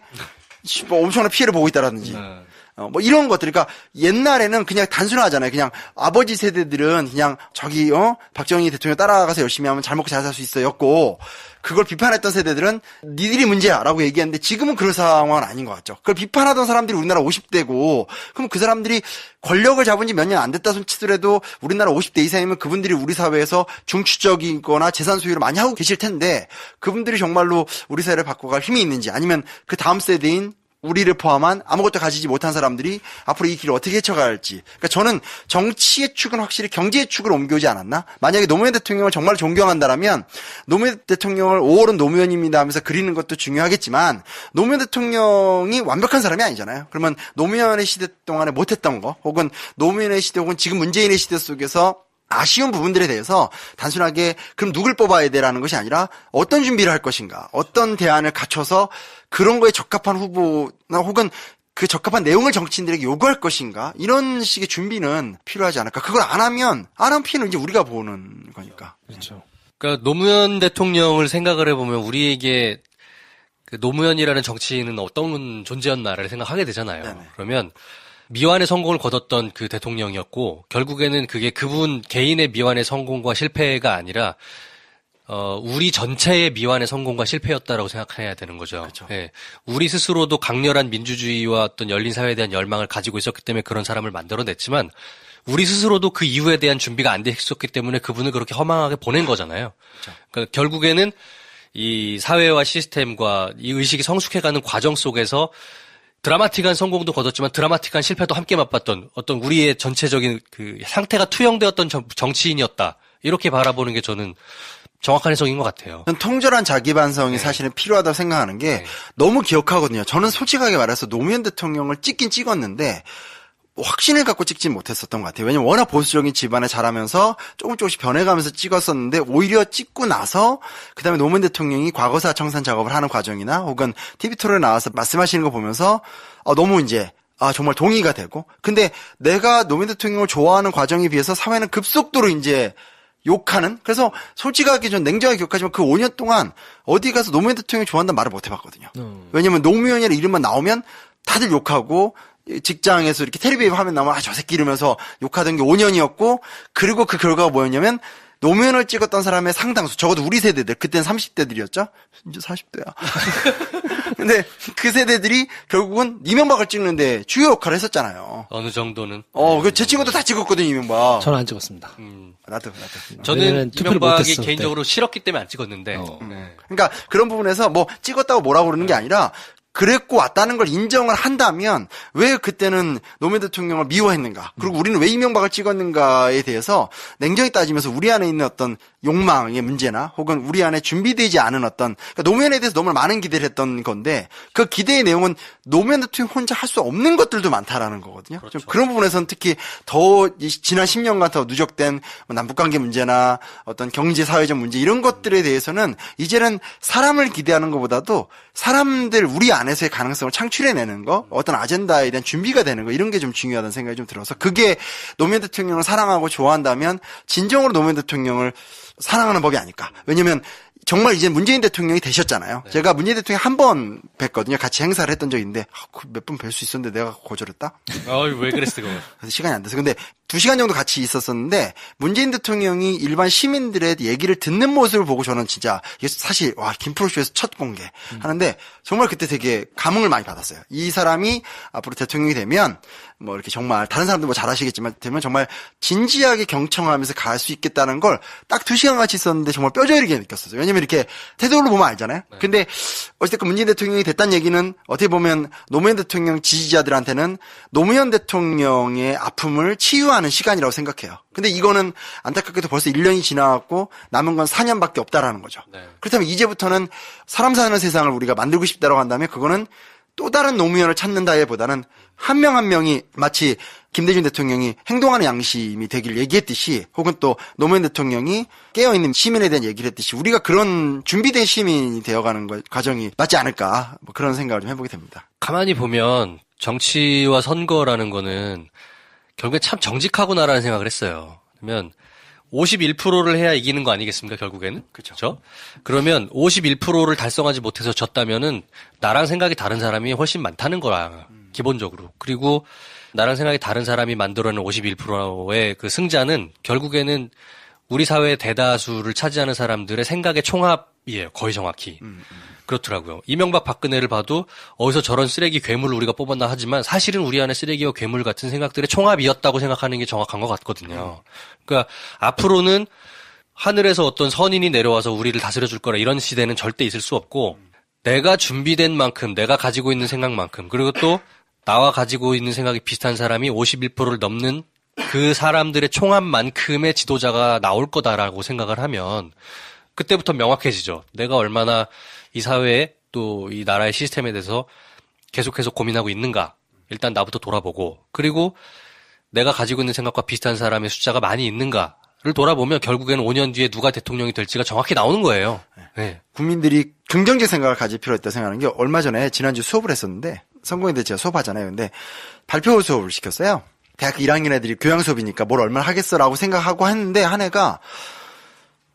뭐 엄청난 피해를 보고 있다라든지 뭐 이런 것들. 그러니까 옛날에는 그냥 단순하잖아요. 그냥 아버지 세대들은 그냥 저기 박정희 대통령 따라가서 열심히 하면 잘 먹고 잘 살 수 있어였고, 그걸 비판했던 세대들은 니들이 문제야라고 얘기했는데 지금은 그런 상황은 아닌 것 같죠. 그걸 비판하던 사람들이 우리나라 50대고, 그럼 그 사람들이 권력을 잡은 지 몇 년 안 됐다 손 치더라도 우리나라 50대 이상이면 그분들이 우리 사회에서 중추적이거나 재산 소유를 많이 하고 계실 텐데, 그분들이 정말로 우리 사회를 바꿔갈 힘이 있는지, 아니면 그 다음 세대인 우리를 포함한 아무것도 가지지 못한 사람들이 앞으로 이 길을 어떻게 헤쳐갈지. 그러니까 저는 정치의 축은 확실히 경제의 축으로 옮겨오지 않았나? 만약에 노무현 대통령을 정말 존경한다라면 노무현 대통령을 5월은 노무현입니다 하면서 그리는 것도 중요하겠지만, 노무현 대통령이 완벽한 사람이 아니잖아요. 그러면 노무현의 시대 동안에 못했던 거, 혹은 노무현의 시대 혹은 지금 문재인의 시대 속에서 아쉬운 부분들에 대해서 단순하게 그럼 누굴 뽑아야 돼라는 것이 아니라 어떤 준비를 할 것인가, 어떤 대안을 갖춰서 그런 거에 적합한 후보나 혹은 그 적합한 내용을 정치인들에게 요구할 것인가, 이런 식의 준비는 필요하지 않을까. 그걸 안 하면 피해는 이제 우리가 보는 거니까. 그렇죠. 그러니까 노무현 대통령을 생각을 해보면 우리에게 그 노무현이라는 정치인은 어떤 존재였나를 생각하게 되잖아요. 네네. 그러면 미완의 성공을 거뒀던 그 대통령이었고, 결국에는 그게 그분 개인의 미완의 성공과 실패가 아니라 우리 전체의 미완의 성공과 실패였다라고 생각해야 되는 거죠. 그렇죠. 예. 우리 스스로도 강렬한 민주주의와 어떤 열린 사회에 대한 열망을 가지고 있었기 때문에 그런 사람을 만들어냈지만, 우리 스스로도 그 이후에 대한 준비가 안 돼 있었기 때문에 그분을 그렇게 허망하게 보낸 거잖아요. 그렇죠. 그러니까 결국에는 이 사회와 시스템과 이 의식이 성숙해가는 과정 속에서 드라마틱한 성공도 거뒀지만 드라마틱한 실패도 함께 맛봤던 어떤 우리의 전체적인 그 상태가 투영되었던 정치인이었다. 이렇게 바라보는 게 저는 정확한 해석인 것 같아요. 저는 통절한 자기 반성이 사실은 필요하다고 생각하는 게 너무 기억하거든요. 저는 솔직하게 말해서 노무현 대통령을 찍긴 찍었는데 확신을 갖고 찍진 못했었던 것 같아요. 왜냐면 워낙 보수적인 집안에 자라면서 조금씩 변해가면서 찍었었는데, 오히려 찍고 나서 그다음에 노무현 대통령이 과거사 청산 작업을 하는 과정이나 혹은 TV 토론에 나와서 말씀하시는 거 보면서 너무 이제 정말 동의가 되고, 근데 내가 노무현 대통령을 좋아하는 과정에 비해서 사회는 급속도로 이제 욕하는, 그래서 솔직하게 전 냉정하게 기억하지만 그 5년 동안 어디 가서 노무현 대통령 좋아한다는 말을 못 해봤거든요. 왜냐면 노무현이라는 이름만 나오면 다들 욕하고, 직장에서 이렇게 텔레비전 화면 나오면 저 새끼 이러면서 욕하던 게 5년이었고, 그리고 그 결과가 뭐였냐면 노무현을 찍었던 사람의 상당수, 적어도 우리 세대들, 그때는 30대들이었죠? 이제 40대야. 근데 그 세대들이 결국은 이명박을 찍는데 주요 역할을 했었잖아요. 어느 정도는. 제 친구도 다 찍었거든요, 이명박. 저는 안 찍었습니다. 나도. 저는 이명박이 개인적으로 싫었기 때문에 안 찍었는데. 네. 그러니까 그런 부분에서 뭐 찍었다고 뭐라고 그러는 게 아니라, 그랬고 왔다는 걸 인정을 한다면 왜 그때는 노무현 대통령을 미워했는가, 그리고 우리는 왜 이명박을 찍었는가에 대해서 냉정히 따지면서 우리 안에 있는 어떤 욕망의 문제나 혹은 우리 안에 준비되지 않은 어떤, 그러니까 노무현에 대해서 너무 많은 기대를 했던 건데 그 기대의 내용은 노무현 대통령 혼자 할 수 없는 것들도 많다라는 거거든요. 그렇죠. 좀 그런 부분에서는 특히 더 지난 10년간 더 누적된 남북관계 문제나 어떤 경제 사회적 문제, 이런 것들에 대해서는 이제는 사람을 기대하는 것보다도 사람들 우리 안에서의 가능성을 창출해내는 거, 어떤 아젠다에 대한 준비가 되는 거, 이런 게 좀 중요하다는 생각이 좀 들어서, 그게 노무현 대통령을 사랑하고 좋아한다면 진정으로 노무현 대통령을 사랑하는 법이 아닐까. 왜냐면 정말 이제 문재인 대통령이 되셨잖아요. 네. 제가 문재인 대통령 한 번 뵀거든요. 같이 행사를 했던 적이 있는데 몇 번 뵐 수 있었는데 내가 거절했다? 왜 그랬어, 그거. 그래서 시간이 안 돼서. 근데 2시간 정도 같이 있었었는데 문재인 대통령이 일반 시민들의 얘기를 듣는 모습을 보고 저는 진짜 이게 사실 김프로쇼에서 첫 공개 하는데 정말 그때 되게 감흥을 많이 받았어요. 이 사람이 앞으로 대통령이 되면 뭐 이렇게 정말 다른 사람들 뭐 잘하시겠지만 되면 정말 진지하게 경청하면서 갈 수 있겠다는 걸 딱 2시간 같이 있었는데 정말 뼈저리게 느꼈어요. 왜냐면 이렇게 태도로 보면 알잖아요. 네. 근데 어쨌든 문재인 대통령이 됐다는 얘기는 어떻게 보면 노무현 대통령 지지자들한테는 노무현 대통령의 아픔을 치유하는 시간이라고 생각해요. 근데 이거는 안타깝게도 벌써 1년이 지나갔고 남은 건 4년밖에 없다라는 거죠. 네. 그렇다면 이제부터는 사람 사는 세상을 우리가 만들고 싶다라고 한다면 그거는 또 다른 노무현을 찾는다기보다는 한 명 한 명이 마치 김대중 대통령이 행동하는 양심이 되길 얘기했듯이, 혹은 또 노무현 대통령이 깨어있는 시민에 대한 얘기를 했듯이 우리가 그런 준비된 시민이 되어가는 과정이 맞지 않을까, 뭐 그런 생각을 좀 해보게 됩니다. 가만히 보면 정치와 선거라는 거는 결국에 참 정직하구나라는 생각을 했어요. 그러면 51%를 해야 이기는 거 아니겠습니까, 결국에는? 그렇죠. 그러면 51%를 달성하지 못해서 졌다면은 나랑 생각이 다른 사람이 훨씬 많다는 거라. 기본적으로. 그리고 나랑 생각이 다른 사람이 만들어낸 51%의 그 승자는 결국에는 우리 사회의 대다수를 차지하는 사람들의 생각의 총합이에요. 거의 정확히. 그렇더라고요. 이명박 박근혜를 봐도 어디서 저런 쓰레기 괴물을 우리가 뽑았나 하지만 사실은 우리 안에 쓰레기와 괴물 같은 생각들의 총합이었다고 생각하는 게 정확한 것 같거든요. 그러니까 앞으로는 하늘에서 어떤 선인이 내려와서 우리를 다스려줄 거라 이런 시대는 절대 있을 수 없고 내가 준비된 만큼 내가 가지고 있는 생각만큼 그리고 또 나와 가지고 있는 생각이 비슷한 사람이 51%를 넘는 그 사람들의 총합만큼의 지도자가 나올 거다라고 생각을 하면 그때부터 명확해지죠. 내가 얼마나 이 사회에 또 이 나라의 시스템에 대해서 계속해서 고민하고 있는가. 일단 나부터 돌아보고 그리고 내가 가지고 있는 생각과 비슷한 사람의 숫자가 많이 있는가를 돌아보면 결국에는 5년 뒤에 누가 대통령이 될지가 정확히 나오는 거예요. 네. 국민들이 긍정적 생각을 가질 필요가 있다고 생각하는 게 얼마 전에 지난주 수업을 했었는데 선거인데 제가 수업하잖아요. 근데 발표 수업을 시켰어요. 대학교 1학년 애들이 교양 수업이니까 뭘 얼마나 하겠어라고 생각하고 했는데 한 애가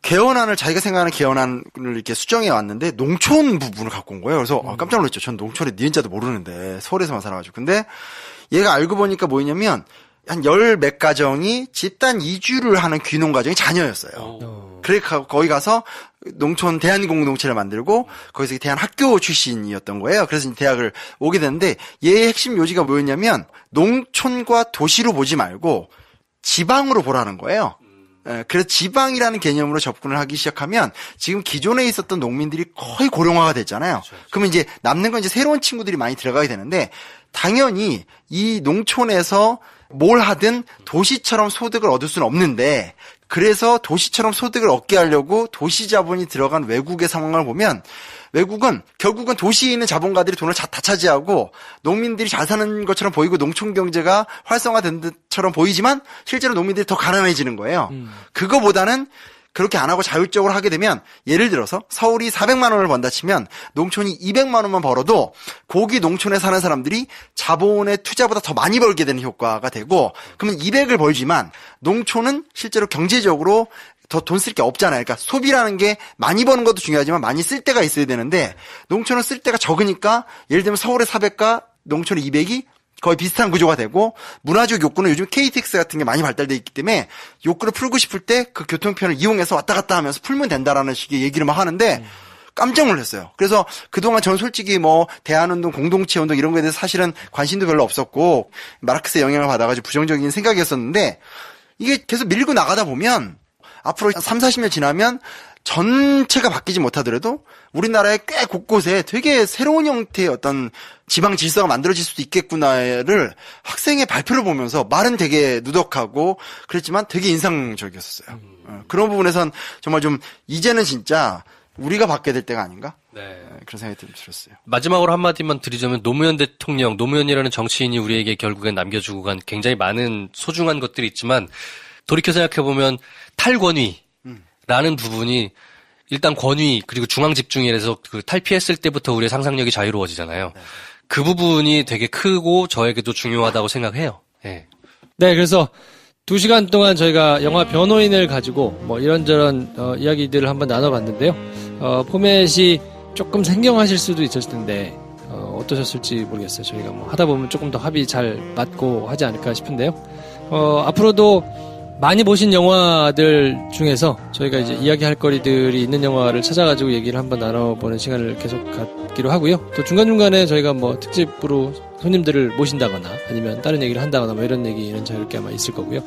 개헌안을 자기가 생각하는 개헌안을 이렇게 수정해 왔는데 농촌 부분을 갖고 온 거예요. 그래서 깜짝 놀랐죠. 전 농촌의 니은자도 모르는데 서울에서만 살아가지고. 근데 얘가 알고 보니까 뭐였냐면 한 10몇 가정이 집단 이주를 하는 귀농 가정이 자녀였어요. 그래서 거기 가서 농촌 대한공동체를 만들고 거기서 대한 학교 출신이었던 거예요. 그래서 대학을 오게 됐는데 얘의 핵심 요지가 뭐였냐면 농촌과 도시로 보지 말고 지방으로 보라는 거예요. 그래서 지방이라는 개념으로 접근을 하기 시작하면 지금 기존에 있었던 농민들이 거의 고령화가 됐잖아요. 그러면 이제 남는 건 이제 새로운 친구들이 많이 들어가게 되는데 당연히 이 농촌에서 뭘 하든 도시처럼 소득을 얻을 수는 없는데 그래서 도시처럼 소득을 얻게 하려고 도시 자본이 들어간 외국의 상황을 보면 외국은 결국은 도시에 있는 자본가들이 돈을 다 차지하고 농민들이 잘 사는 것처럼 보이고 농촌 경제가 활성화된 것처럼 보이지만 실제로 농민들이 더 가난해지는 거예요. 그거보다는 그렇게 안 하고 자율적으로 하게 되면 예를 들어서 서울이 400만 원을 번다 치면 농촌이 200만 원만 벌어도 거기 농촌에 사는 사람들이 자본의 투자보다 더 많이 벌게 되는 효과가 되고 그러면 200을 벌지만 농촌은 실제로 경제적으로 더 돈 쓸 게 없잖아요. 그러니까 소비라는 게 많이 버는 것도 중요하지만 많이 쓸 때가 있어야 되는데 농촌은 쓸 때가 적으니까 예를 들면 서울의 400과 농촌의 200이 거의 비슷한 구조가 되고 문화적 욕구는 요즘 KTX 같은 게 많이 발달돼 있기 때문에 욕구를 풀고 싶을 때 그 교통편을 이용해서 왔다 갔다 하면서 풀면 된다라는 식의 얘기를 막 하는데 깜짝 놀랐어요. 그래서 그동안 전 솔직히 뭐 대한운동, 공동체운동 이런 거에 대해서 사실은 관심도 별로 없었고 마르크스의 영향을 받아가지고 부정적인 생각이었었는데 이게 계속 밀고 나가다 보면 앞으로 3, 40년 지나면 전체가 바뀌지 못하더라도 우리나라의 꽤 곳곳에 되게 새로운 형태의 어떤 지방 질서가 만들어질 수도 있겠구나를 학생의 발표를 보면서 말은 되게 누덕하고 그랬지만 되게 인상적이었어요. 그런 부분에선 정말 좀 이제는 진짜 우리가 바뀌어야 될 때가 아닌가? 네. 그런 생각이 들었어요. 마지막으로 한마디만 드리자면 노무현 대통령, 노무현이라는 정치인이 우리에게 결국엔 남겨주고 간 굉장히 많은 소중한 것들이 있지만 돌이켜 생각해보면 탈권위라는 부분이 일단 권위 그리고 중앙 집중이라서 그 탈피했을 때부터 우리의 상상력이 자유로워지잖아요. 네. 그 부분이 되게 크고 저에게도 중요하다고 생각해요. 네. 네, 그래서 2시간 동안 저희가 영화 변호인을 가지고 뭐 이런저런 이야기들을 한번 나눠봤는데요. 포맷이 조금 생경하실 수도 있었을 텐데 어떠셨을지 모르겠어요. 저희가 뭐 하다 보면 조금 더 합이 잘 맞고 하지 않을까 싶은데요. 앞으로도 많이 보신 영화들 중에서 저희가 이제 이야기할 거리들이 있는 영화를 찾아가지고 얘기를 한번 나눠보는 시간을 계속 갖기로 하고요. 또 중간중간에 저희가 뭐 특집으로 손님들을 모신다거나 아니면 다른 얘기를 한다거나 뭐 이런 얘기는 자유롭게 아마 있을 거고요.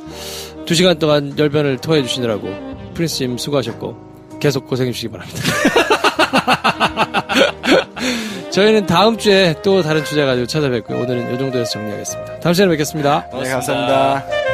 2시간 동안 열변을 토해 주시느라고 프린스님 수고하셨고 계속 고생해 주시기 바랍니다. 저희는 다음 주에 또 다른 주제 가지고 찾아뵙고요. 오늘은 이 정도에서 정리하겠습니다. 다음 시간에 뵙겠습니다. 네, 감사합니다.